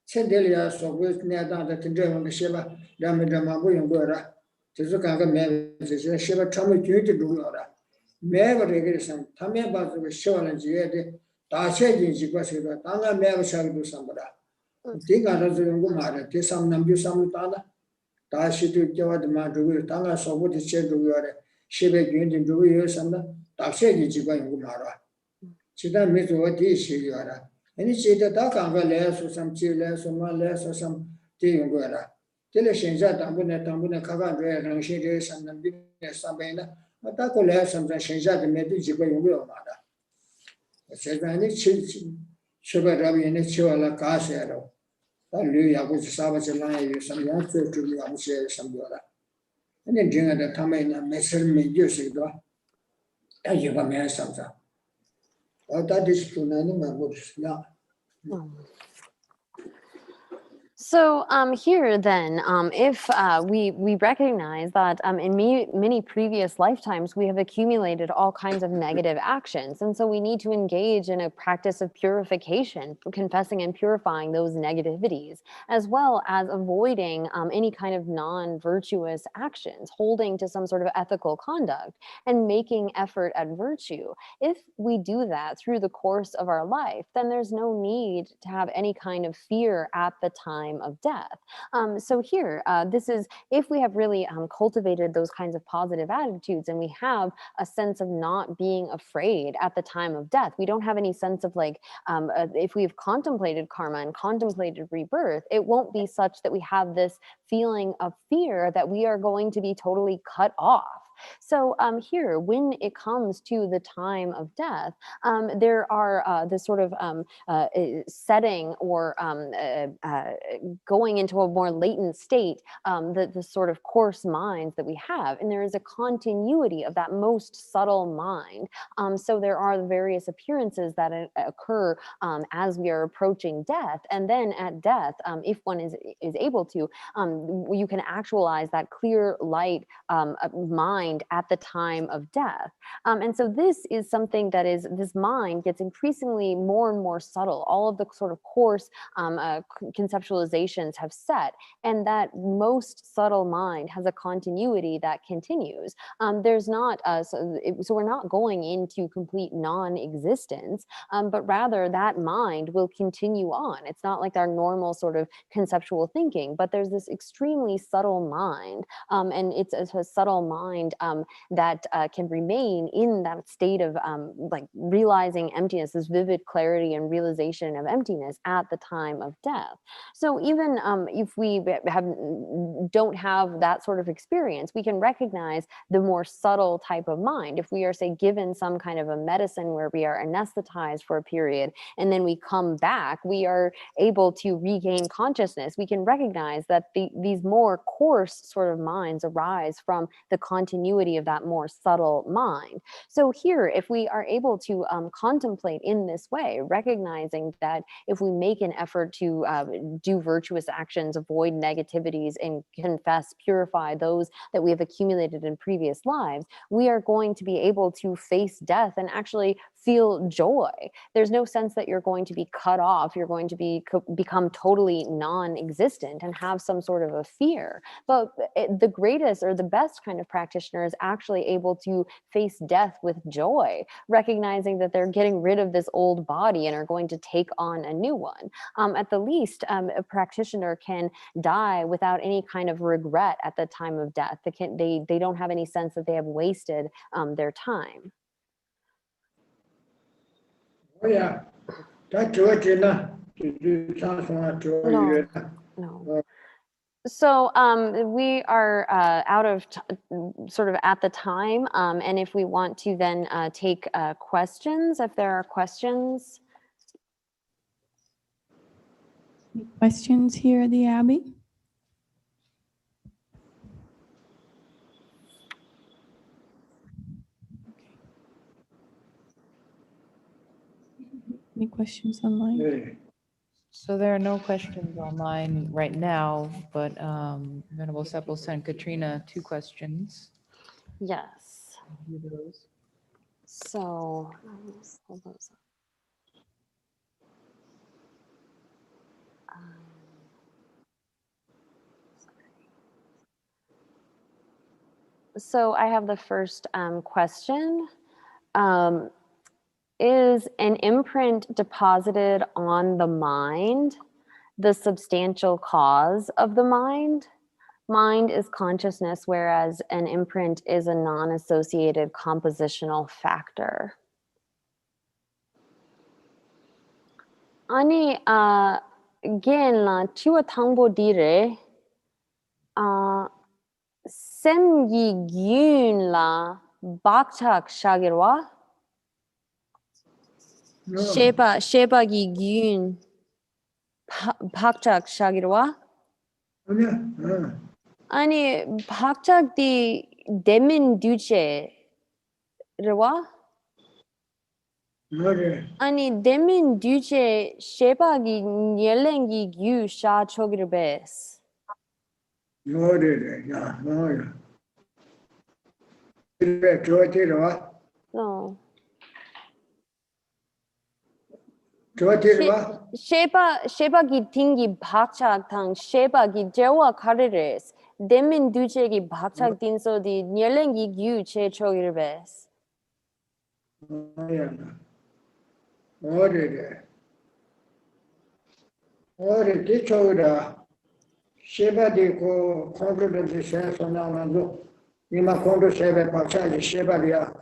Sendiri ya so ni ada tentang orang siapa ramai ramai yang orang. Jadi kalau mereka siapa camu junci dulu orang. Mereka regression. Kami baru siapa yang jadi. 다시 진지과세가 당가 매우 사기도 삼보다 디가서 좀 말해 대삼 남주 삼다나 다시도 저와도 마주고 당가 소부터 제도요래 시베 gün진 주요 삼다 다시 진지과 연구 말아 지다 메조 어디 시요라 아니 제다 다 강가 레서 삼지 레서 마 레서 삼 대연구라 텔레 신자 당분에 가가 돼 랑시제 삼남비 삼배나 마다고 레서 삼자 신자의 메디 지과 연구요 말아 세상에 시바라비네 치와라 가세로 달류 야고 사바질라에 삼야스 주미 아무세 삼도라 근데 제가 타메나 메설메 주시도 아이가 메삼자 어다디스 투나니 마고스야 So here then, if we recognize that in many previous lifetimes, we have accumulated all kinds of negative actions. And so we need to engage in a practice of purification, confessing and purifying those negativities, as well as avoiding any kind of non-virtuous actions, holding to some sort of ethical conduct and making effort at virtue. If we do that through the course of our life, then there's no need to have any kind of fear at the time of death. So here, this is if we have really cultivated those kinds of positive attitudes and we have a sense of not being afraid at the time of death. We don't have any sense of like, if we've contemplated karma and contemplated rebirth, it won't be such that we have this feeling of fear that we are going to be totally cut off. So here, when it comes to the time of death, there are this sort of setting or going into a more latent state, the sort of coarse minds that we have. And there is a continuity of that most subtle mind. So there are the various appearances that occur as we are approaching death. And then at death, if one is able to, you can actualize that clear light mind at the time of death. And so this is something that is, this mind gets increasingly more and more subtle. All of the sort of coarse conceptualizations have set, and that most subtle mind has a continuity that continues. There's not, so we're not going into complete non-existence, but rather that mind will continue on. It's not like our normal sort of conceptual thinking, but there's this extremely subtle mind, and it's a subtle mind that can remain in that state of like realizing emptiness, this vivid clarity and realization of emptiness at the time of death. So even if we don't have that sort of experience, we can recognize the more subtle type of mind. If we are, say, given some kind of a medicine where we are anesthetized for a period and then we come back, we are able to regain consciousness. We can recognize that these more coarse sort of minds arise from the continuity of that more subtle mind. So here, if we are able to contemplate in this way, recognizing that if we make an effort to do virtuous actions, avoid negativities, and confess, purify those that we have accumulated in previous lives, we are going to be able to face death and actually feel joy. There's no sense that you're going to be cut off, you're going to become totally non-existent and have some sort of a fear. But the greatest or the best kind of practitioner is actually able to face death with joy, recognizing that they're getting rid of this old body and are going to take on a new one. At the least, a practitioner can die without any kind of regret at the time of death. They don't have any sense that they have wasted their time. Oh yeah, that's what you know. No. So we are out of sort of at the time, and if we want to then take questions, if there are questions. Questions here at the Abbey? Any questions online? 네. So there are no questions online right now, but Venerable Sepul sent Katrina 2 questions. Yes. Review those. So, let's pull those up. So I have the first question. Is an imprint deposited on the mind the substantial cause of the mind? Mind is consciousness, whereas an imprint is a non-associated compositional factor. 아니, again, 치와 탕보 디레, semyi gyun la bakchak shagirwa, sheba gi gyun bakchak shagirwa. 아니야. 아니, 박작 디 데민 듀체 르와? 뭐래? 아니, 데민 듀체 셰바기 옐랭기 규 샤 초기르 베스. 뭐래? 야, 뭐야? 그래, 좋아지러. No. 좋아지러. 셰바기 팅기 박작 당 셰바기 제와 카르레스. 데민 듀체기 박작 딘소디 옐랭기 규 체 초기르 베스. 뭐야? 뭐래? 뭐래? 뒤쪽으로 쉐바디고 콘크리트 쉐소나만도 이마 콘도 쉐베 박차지 쉐바디야.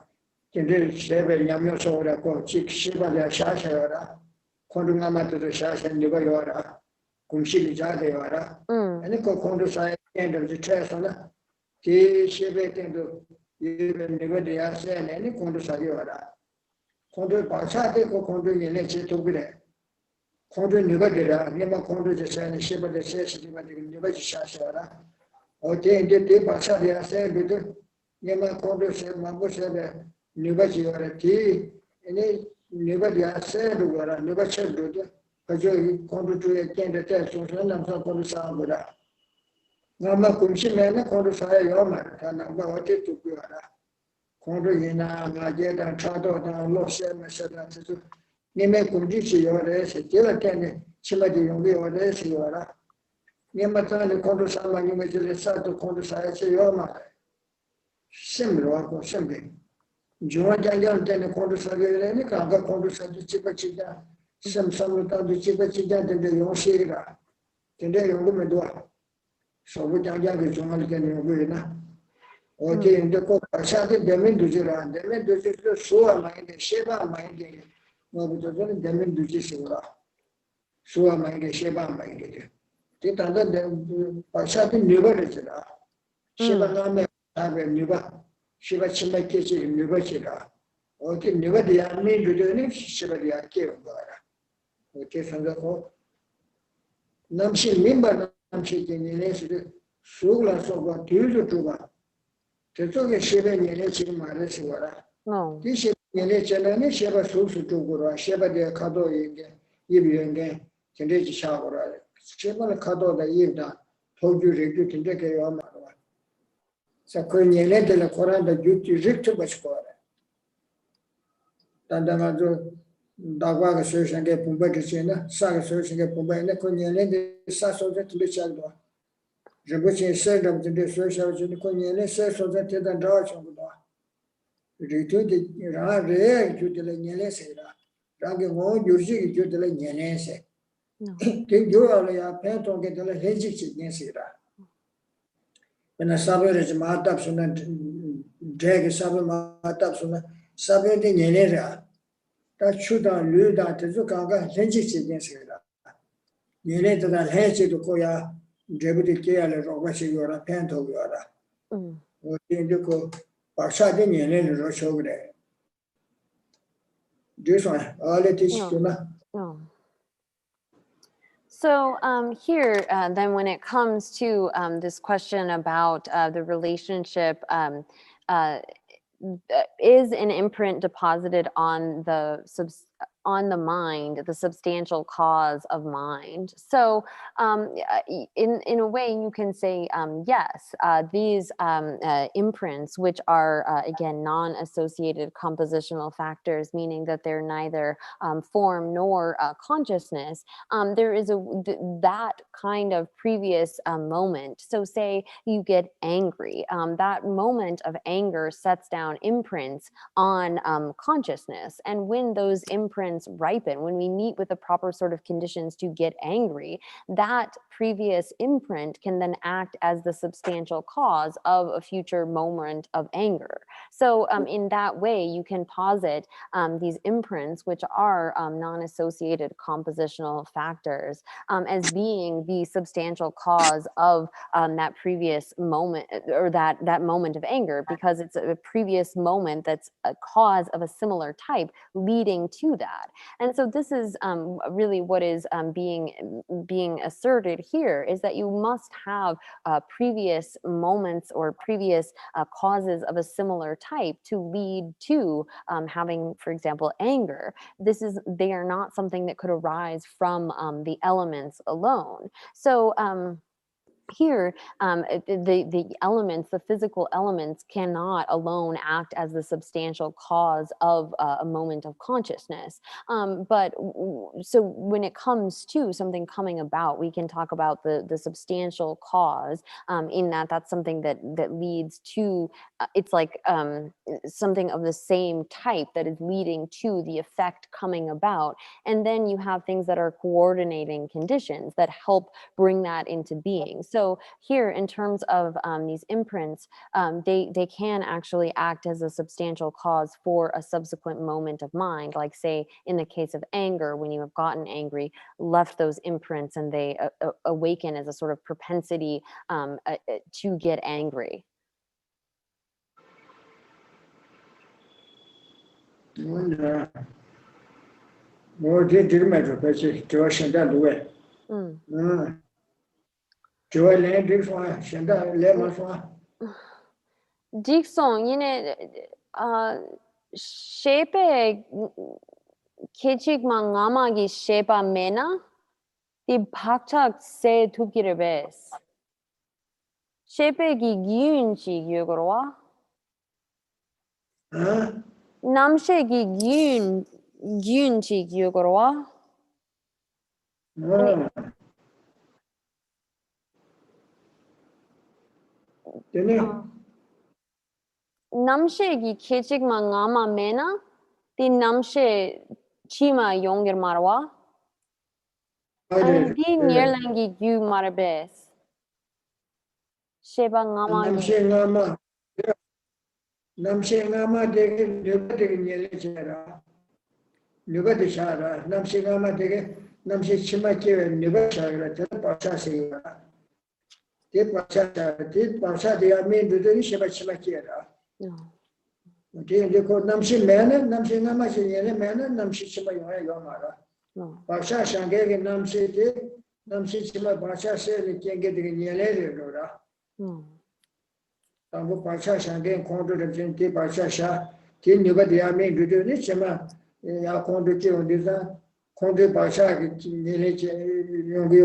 근데 쉐베 냠요소라고 직 쉐바디야 샤샤라. 콘도나마도 샤샤 니가 요라. kumshiki jade wara. Ani ko kondo sai tendo di tresona. Ti shebe tendo yebe nigo de yase ani kondo sai wara. Kondo pasha de ko kondo yene che togire. Kondo nigo de ra nima kondo je sai shebe de se shi ma de nigo ji sha wara. O te de pasha de yase de nima kondo se mambo se de nigo ji wara ti ani nigo de yase do wara nigo che do 그저 콘도주에 깬데 대소선 남사 콘도사보다 나마 kumshimene 콘도사에 요마 다나가 어디 두고라 콘도이나 나제다 차도다 로셰메셔다 주 님의 kum지시 요래서 제가 깼네 치마지 용기 요래서 요라 님마타는 콘도사만 님의 제사도 콘도사에서 요마 심로하고 심비 조원장장 때는 콘도사게래니 가가 콘도사지 집어치자 samsamutadu chiba chiga de yoshira tende yongu medwa sobu jangja ge jongal ke yongu na oje inde ko pasade demen dujira demen dujira suwa mainde sheba mainde no bujo demen dujira suwa mainde sheba mainde te tanda pasade niba rechira sheba name abe niba sheba chima ke chi niba chira oje niba de yami dujira sheba de ke ngara que sangaco namshi mimba namshi genele sugla soba tiujo tuba tesoge shebe nele chiri mare siwara No. ti shebe nele chenane sheba susu tugura sheba de kado yenge yibi yenge tende ji shagura sheba kado da yibda toju regju tende ke yamara sa ko nele de la koran da juti rikto bachkora tandanga jo dagwa solution ke pumba ke chena sa solution ke pumba ne ko nyele de sa so de tule chagdo je bo chen se da de solution je ko nyele se so de te da da chong do ri tu de ra re ju de le nyele se da ra ge mo ju ji ju de le nyele se ke jo ala ya pe to ke de le he ji chi ne se da na sa be re ma tap so na de ke sa be ma tap so na sa be de nyele ra 다 추다 류다 저저 가가 현지지 된세라 얘네들 해지도 거야 제부터 깨야를 로가시 요라 펜토 요라 어디인데 그 박사된 얘네를 로셔 그래 this one all it is No. So here, then when it comes to this question about the relationship, is an imprint deposited on the on the mind, the substantial cause of mind. So in a way you can say yes, these imprints, which are again non-associated compositional factors, meaning that they're neither form nor consciousness, there is that kind of previous moment. So say you get angry, that moment of anger sets down imprints on consciousness, and when those imprints ripen, when we meet with the proper sort of conditions to get angry, that previous imprint can then act as the substantial cause of a future moment of anger. So in that way, you can posit these imprints, which are non-associated compositional factors, as being the substantial cause of that previous moment, or that moment of anger, because it's a previous moment that's a cause of a similar type leading to that. And so this is really what is being asserted here, is that you must have previous moments or previous causes of a similar type to lead to having, for example, anger. They are not something that could arise from the elements alone. So here, the elements, the physical elements, cannot alone act as the substantial cause of a moment of consciousness. But so when it comes to something coming about, we can talk about the substantial cause, in that's something that leads to, it's like something of the same type that is leading to the effect coming about. And then you have things that are coordinating conditions that help bring that into being. So here, in terms of these imprints, they can actually act as a substantial cause for a subsequent moment of mind. Like say, in the case of anger, when you have gotten angry, left those imprints, and they awaken as a sort of propensity to get angry. Dixon, yine shepe keçik mangamagi shepa mena di bakchak se tukire bes. Shepe gi gyunchi gyugorwa. Namshe gi gyunchi gyugorwa. Namshe gi keçik mangama mena di namshe chima yonger marwa. Di nierlangi gyu marabes. Sheba ngama Namshe ngama dege nyoba dege nyele chera. Nyoba de chara. Namshe ngama dege namshe chima kewe nyoba chara. Tera pasha sewa. Te pasha de amen de sheba chima kera. Te deko namshe mena namshe ngama nyele mena namshe chima yoya yomara. Pasha shangege namshe de namshe chima pasha se le kenge dege nyele le lora. Tango pasha shangge kondo de gente pasha sha tin yoga de ame dudu ni chema ya kondo che ondisa kondo pasha ki nele che yongi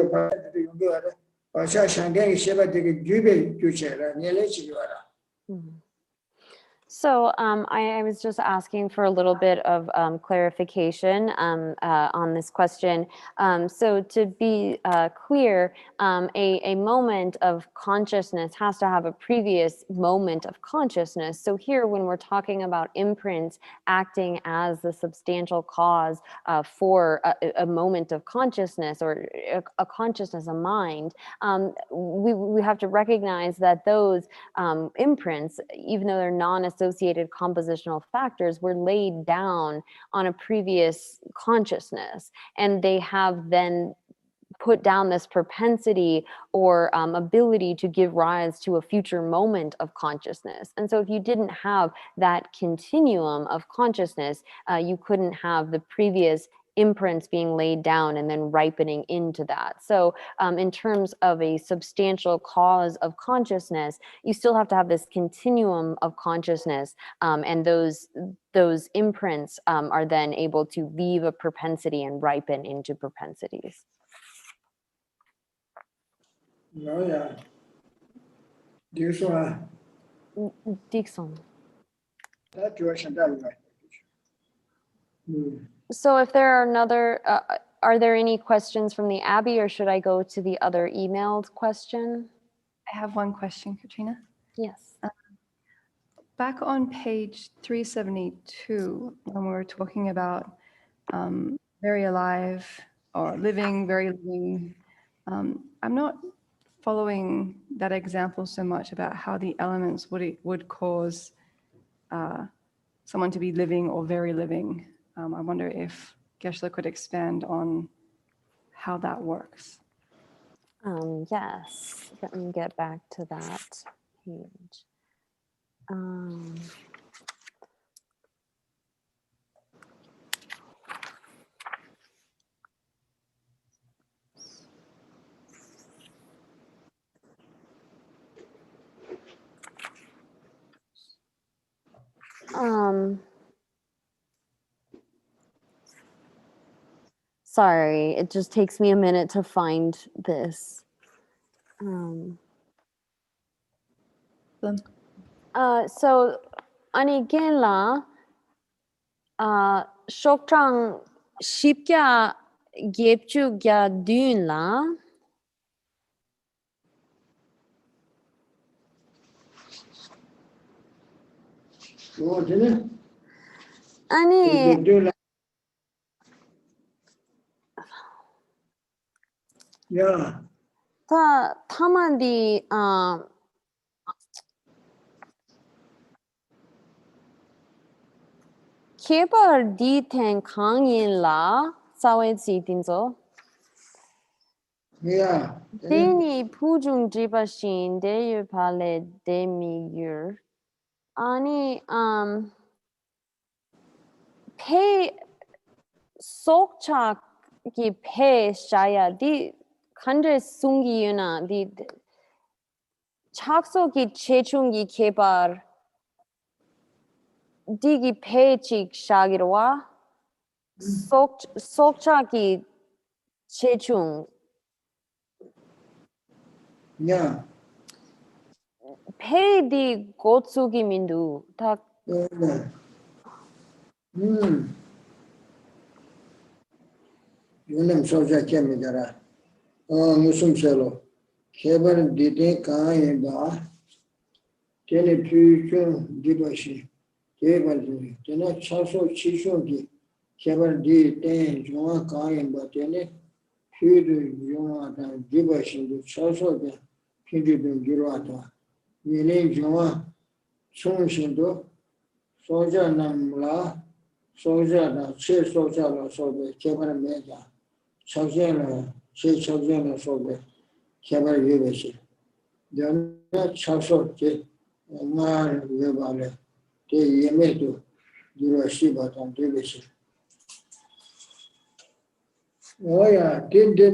pasha shangge sheba de jube juchera nele che yora. So I was just asking for a little bit of clarification on this question. So to be clear, a moment of consciousness has to have a previous moment of consciousness. So here, when we're talking about imprints acting as the substantial cause for a moment of consciousness, or a consciousness, a mind, we have to recognize that those imprints, even though they're non-associated compositional factors, were laid down on a previous consciousness, and they have then put down this propensity or ability to give rise to a future moment of consciousness. And so if you didn't have that continuum of consciousness, you couldn't have the previous imprints being laid down and then ripening into that. So in terms of a substantial cause of consciousness, you still have to have this continuum of consciousness, and those imprints are then able to leave a propensity and ripen into propensities. No, yeah. Dixon. That was another. So if there are there any questions from the Abbey, or should I go to the other emailed question? I have one question, Katrina. Yes. Back on page 372, when we were talking about very alive or living, very living, I'm not following that example so much about how the elements would cause someone to be living or very living. I wonder if Geshe could expand on how that works. Yes, let me get back to that page. Sorry, it just takes me a minute to find this. So Anigela Shoktrang Shipkya Gepchu Gya Dun la Ani Yeah. Tamandi Kebar di ten kangin la Sawed si tinzo Yeah. Deni pujung jibashin deyu pale demi yur Ani pay Sokchak ki pay shaya di kandre sungi yuna di chakso ki chechungi kebar digi pay chik shagirwa Sokchak ki chechung Yeah. pay di gotsugi mindu tak Yunam Soja Kemidara. Oh, Musum Selo. Kebar Dite Kai Ba. Telefusion Dibashi. Kebar Dite. Tena Chaso Chishongi. Kebar Dite Juma Kai Ba. Tene Fudu Juma Dibashi. Chaso de Pindu Giruata. Yene Juma Sun Shindo. Soja Namla. Soja na Che Soja la Sobe. Kebar Meda. Chagena, she Chagena Sobe, Kebar Vivashi. They are not Chasoke, Mar Vivale, De Yemetu, Durashibat and Divishi. Oh, yeah, did they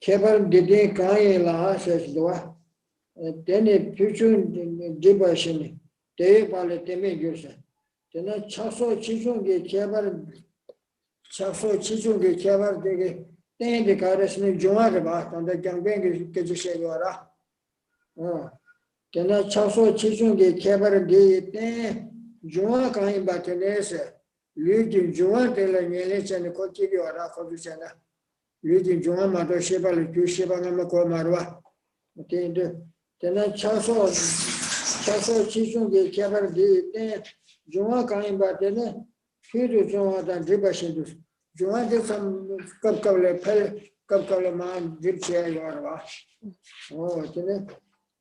Kebar did Kai La says Dua, then a future Dibashini, De Vale Temigusa. Then a Chaso Chichungi Kebar Chaso Chichungi Kebar de then the Karas Jumarabat and the Gangbang Geshe. Oh, then a Chaso Chichungi Kebar de Juma Kain Batanese, Luigi Juma de la Mielich and the Cotillo Rakovicana, Luigi Juma Mato Sheba, Tushibanamako Marwa. Then a Chaso Chichungi Kebar de Juma Kain Batene, Fidu Juma than Dribashindus. Juma did some Kapkale man, Dripsia Yorwa. Oh, then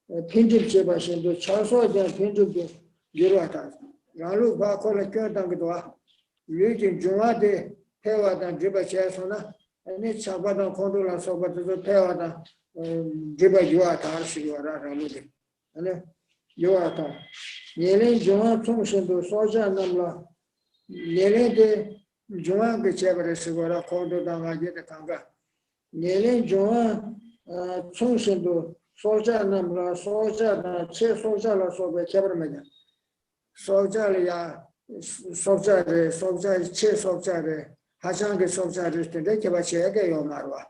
a Pindip Chebashindu, Chaso, then Pindu Giruata. Yalu Bakola Kurtangua, Luigi Juma de Pewa than Dribachasona, and it's Sabadan Condula Sobat to the Pewa than Driba Yuata, Arsi or Ramudi. And 요아다 예레 중앙 총신도 소자 남라 예레데 중앙 그 제버스고라 코도당하게 당가 예레 중앙 총신도 소자 남라 소자나 체 소자라 소베 제버면야 소자리야 소자레 체 소자레 하장게 소자를 때데 개바체게 요마르와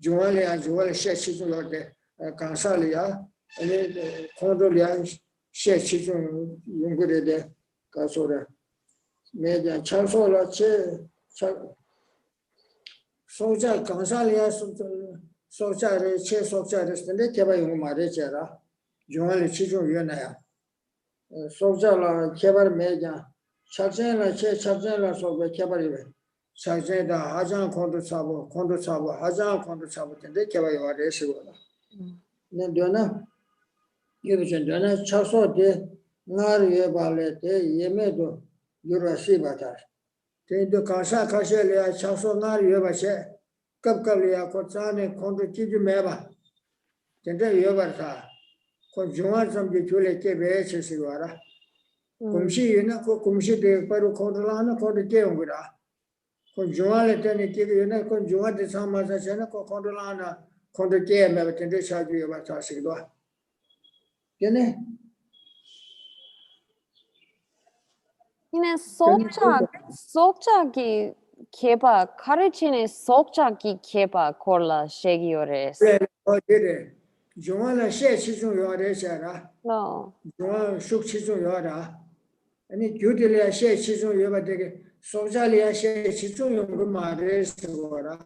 중앙이야 중앙에 셰치도데 간살이야 아니 콘도리아 셰치도 용거레데 가소라 매자 찬소라 체 소자 간살이야 소자레 체 소자를 때데 개바 요마르제라 중앙에 치중 위나야 소자라 개발 매자 착전라 체 착전라 소베 개발이베 착전다 하장 콘도 사보 하장 콘도 사보 텐데 개발 요아레시고라 네 되나 이거전에 차소데 나르에 발레데 예메도 유라시바다 텐도 가사 가셔리아 차소 나르에 바세 갑갑리아 코자네 콘도 끼지 매바 텐데 요바다 그 중앙 좀비 줄에 깨베 치시고라 공시이나 그 공시대 바로 콘도라나 콘도 깨용거라 그 중앙에 때는 깨기나 그 중앙에 상마사잖아 그 콘도라나 콘도 깨면 텐데 차주에 와서시기도 되네 이네 속작이 개바 가르치는 속작이 개바 콜라 셰기오레스. 그래 어디래 중앙에 셰치중 요아레잖아 No. 중앙 숙치중 요아라 아니 규딜이야 셰치중 요바되게 소자리야 셰치중 용거 말레스고라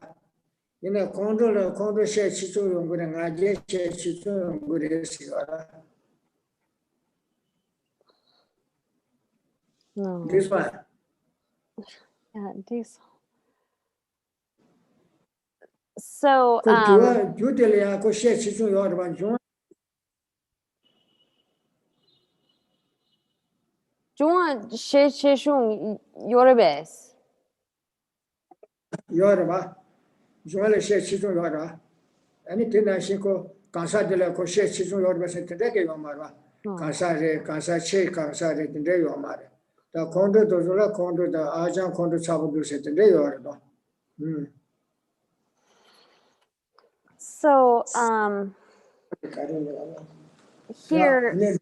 이네 콘도 셰치중 용거는 아제 셰치중 용거레스고라 No. this one Yeah, this. So, 그 규딜이야 그 셰치중 요아라 중앙 중앙 셰셰숑 요르베스. 요아라 중앙에 셰치중 요아라 아니 되나시고 간사들에 그 셰치중 요아라서 되게 요마라 간사제 간사체 간사제 되게 요마라 다 콘도 도조라 콘도다 아장 콘도 차부들세 되게 요아라 So, here,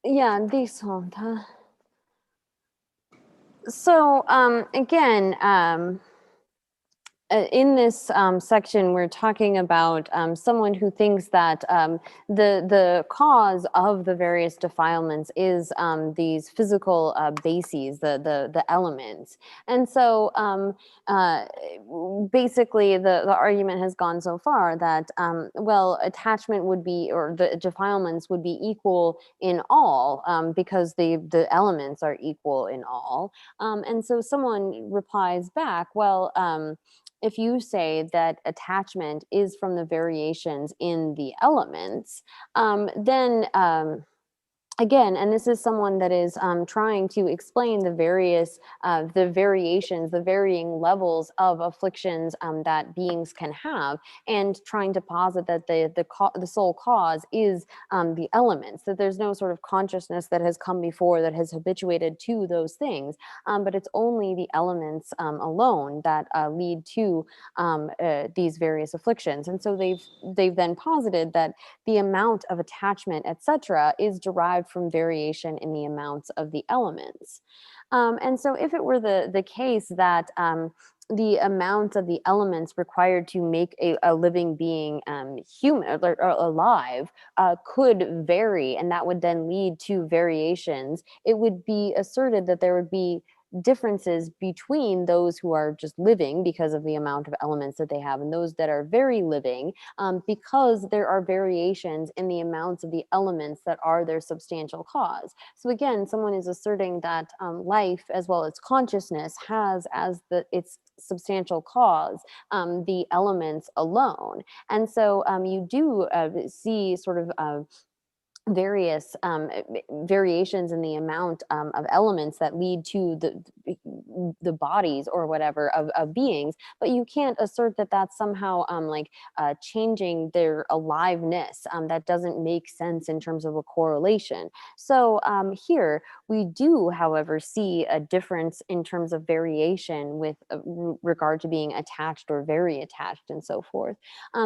yeah, this one. So, again, in this section, we're talking about someone who thinks that the cause of the various defilements is these physical bases, the elements. And so basically the argument has gone so far that, well, attachment would be, or the defilements would be equal in all because the elements are equal in all. And so someone replies back, well, if you say that attachment is from the variations in the elements, then again, and this is someone that is trying to explain the variations, the varying levels of afflictions that beings can have, and trying to posit that the sole cause is the elements, that there's no sort of consciousness that has come before that has habituated to those things, but it's only the elements alone that lead to these various afflictions. And so they've then posited that the amount of attachment, etc., is derived from variation in the amounts of the elements. And so if it were the case that the amount of the elements required to make a living being human or alive could vary, and that would then lead to variations, it would be asserted that there would be differences between those who are just living because of the amount of elements that they have and those that are very living because there are variations in the amounts of the elements that are their substantial cause. So again, someone is asserting that life as well as consciousness has as its substantial cause the elements alone. And so you do see sort of various variations in the amount of elements that lead to the bodies or whatever of beings, but you can't assert that that's somehow changing their aliveness. That doesn't make sense in terms of a correlation. So here we do, however, see a difference in terms of variation with regard to being attached or very attached and so forth.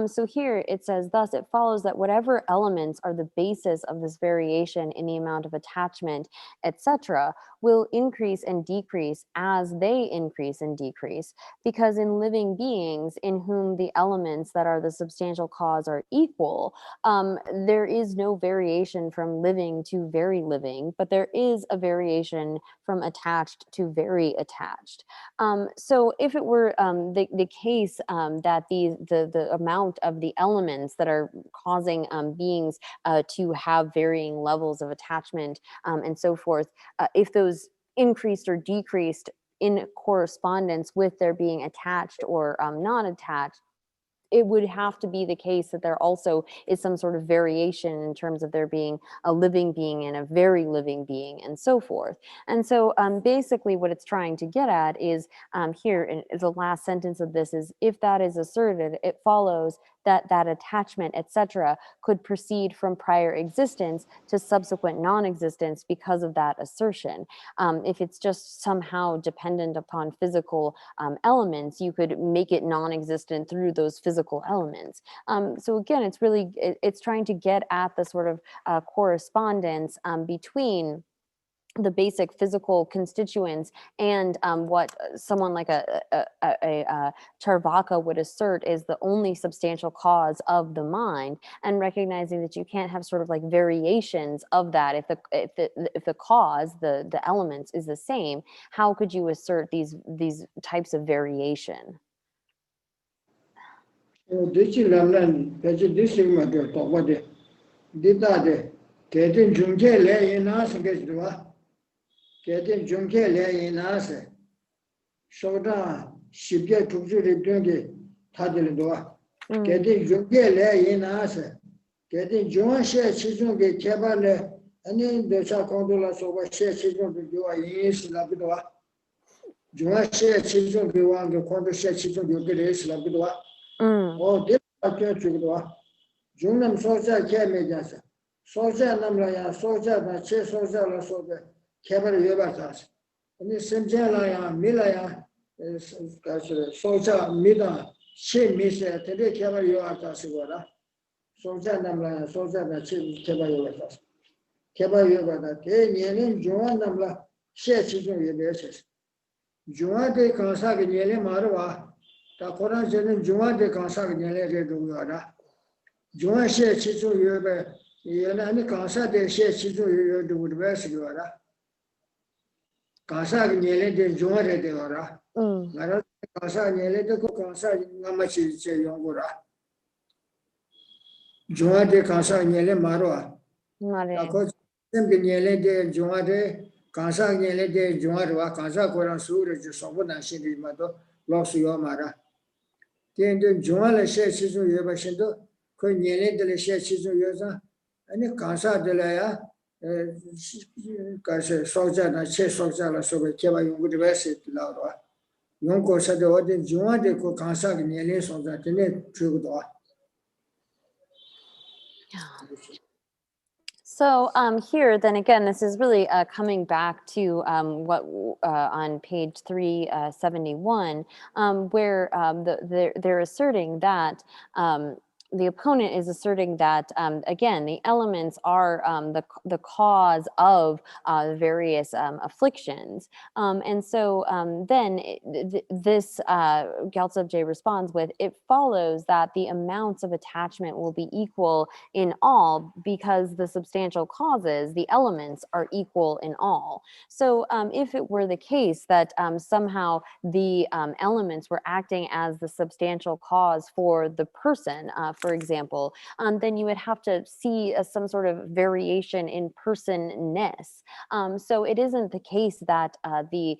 So here it says, thus it follows that whatever elements are the basis of this variation in the amount of attachment, etc., will increase and decrease as they increase and decrease, because in living beings in whom the elements that are the substantial cause are equal, there is no variation from living to very living, but there is a variation from attached to very attached. So if it were the case that the amount of the elements that are causing beings to have varying levels of attachment and so forth, if those increased or decreased in correspondence with their being attached or not attached, it would have to be the case that there also is some sort of variation in terms of there being a living being and a very living being and so forth. And so basically what it's trying to get at is here in the last sentence of this is, if that is asserted, it follows that that attachment, etc., could proceed from prior existence to subsequent non-existence because of that assertion. If it's just somehow dependent upon physical elements, you could make it non-existent through those physical elements. So again, it's really, it's trying to get at the sort of correspondence between the basic physical constituents and what someone like a Charvaka would assert is the only substantial cause of the mind, and recognizing that you can't have sort of like variations of that. If the cause, the elements is the same, how could you assert these types of variation? Getting Junke lay in us, Soda, Shibia took you the Dungi, Tadilidua. Getting Junke lay in us, getting Joan share children get Cabale, and then the Chacondolas over share children to do a yes, Labidua. Joan share children be one, the Condo share children you get is Labidua. Oh, this I can't do. Junam Soja came against Soja Namlaya, Soja, and Che Soja la Soja. Kebar Yobatas. And the Senjalaya, Milaya, Soja, Mida, she misa, today Kebar Yobatas, Soja Namla, Soja, the Chief Kebar Yobatas. Kebar Yobata, Yelin, Joan Namla, she children Yobatas. Joan de Kansak and Yele Marwa, the Koran Jen, Joan de Kansak Yele Redugada. Joan she children Yoba, Yelani Kansa de she children you would best Yoda. Kansa Nyele de Joare de Ora. Kansa Nyele de Kansa Namachi Yongura. Joa de Kansa Nyele Marua. Nyele de Joare, Kansa Nyele de Joarua, Kansa Koran Sura, Sobona Shindi Mado, Los Yomara. Then the Joala Shay Chizu Yabashindo, Nyele de Shay Chizu Yosa, and Kansa de Laya. Soja na che soja la sobe keba yungu de bese lawa yonko sa de odin juwa de ko kansa ke nyele soja tene chugo. So here, then again, this is really coming back to what on page 371, where they're asserting that the opponent is asserting that, again, the elements are the cause of various afflictions. And so then this Gyaltsab J responds with, it follows that the amounts of attachment will be equal in all because the substantial causes, the elements, are equal in all. So if it were the case that somehow the elements were acting as the substantial cause for the person, for example, then you would have to see some sort of variation in personness. So it isn't the case that the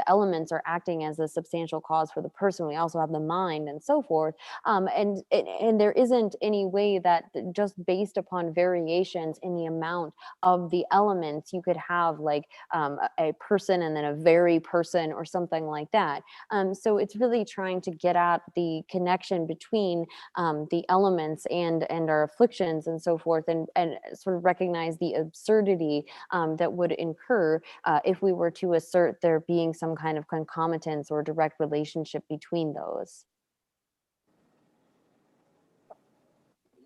elements are acting as a substantial cause for the person. We also have the mind and so forth. And there isn't any way that just based upon variations in the amount of the elements, you could have like a person and then a very person or something like that. So it's really trying to get at the connection between the elements and our afflictions and so forth, and sort of recognize the absurdity that would incur if we were to assert there being some kind of concomitance or direct relationship between those.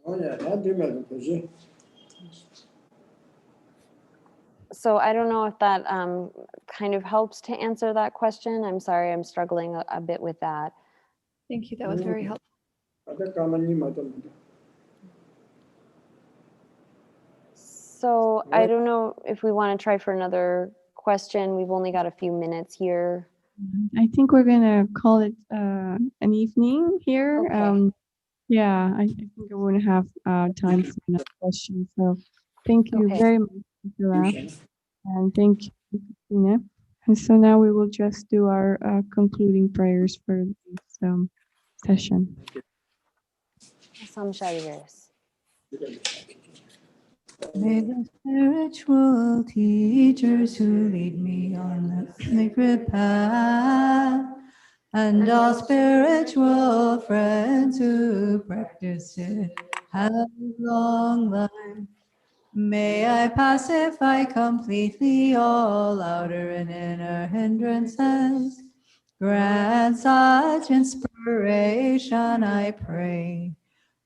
Oh yeah, that demand position. So I don't know if that kind of helps to answer that question. I'm sorry, I'm struggling a bit with that. Thank you. That was very helpful. So I don't know if we want to try for another question. We've only got a few minutes here. I think we're gonna call it an evening here. Okay. Yeah, I think I won't have time for another question. So thank you Okay. very much, Mr. And thank you, Christina. And so now we will just do our concluding prayers for this session. Samshayavers. May the spiritual teachers who lead me on the sacred path, and all spiritual friends who practice it, have long life. May I pacify completely all outer and inner hindrances. Grant such inspiration, I pray.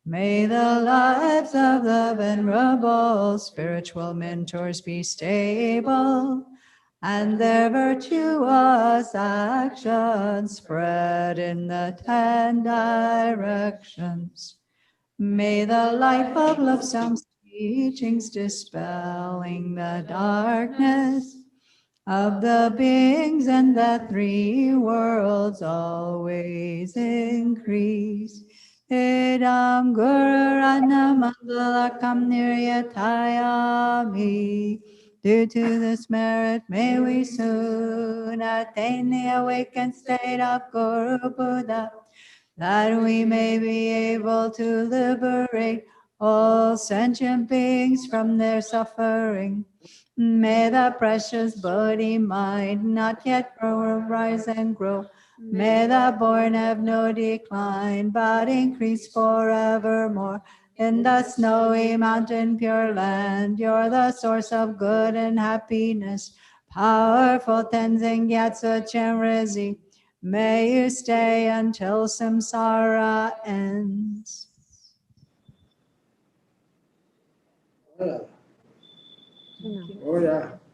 May the lives of the venerable spiritual mentors be stable, and their virtuous actions spread in the 10 directions. May the light of Lovesome's teachings dispelling the darkness of the beings and the 3 worlds always increase. Idam Guru Ratna Mangalakam Niryatayami. Due to this merit, may we soon attain the awakened state of Guru Buddha, that we may be able to liberate all sentient beings from their suffering. May the precious Bodhi mind not yet grow, rise and grow. May the born have no decline, but increase forevermore. In the snowy mountain pure land, you're the source of good and happiness. Powerful Tenzin Gyatso Chenrezi, may you stay until samsara ends. Oh yeah.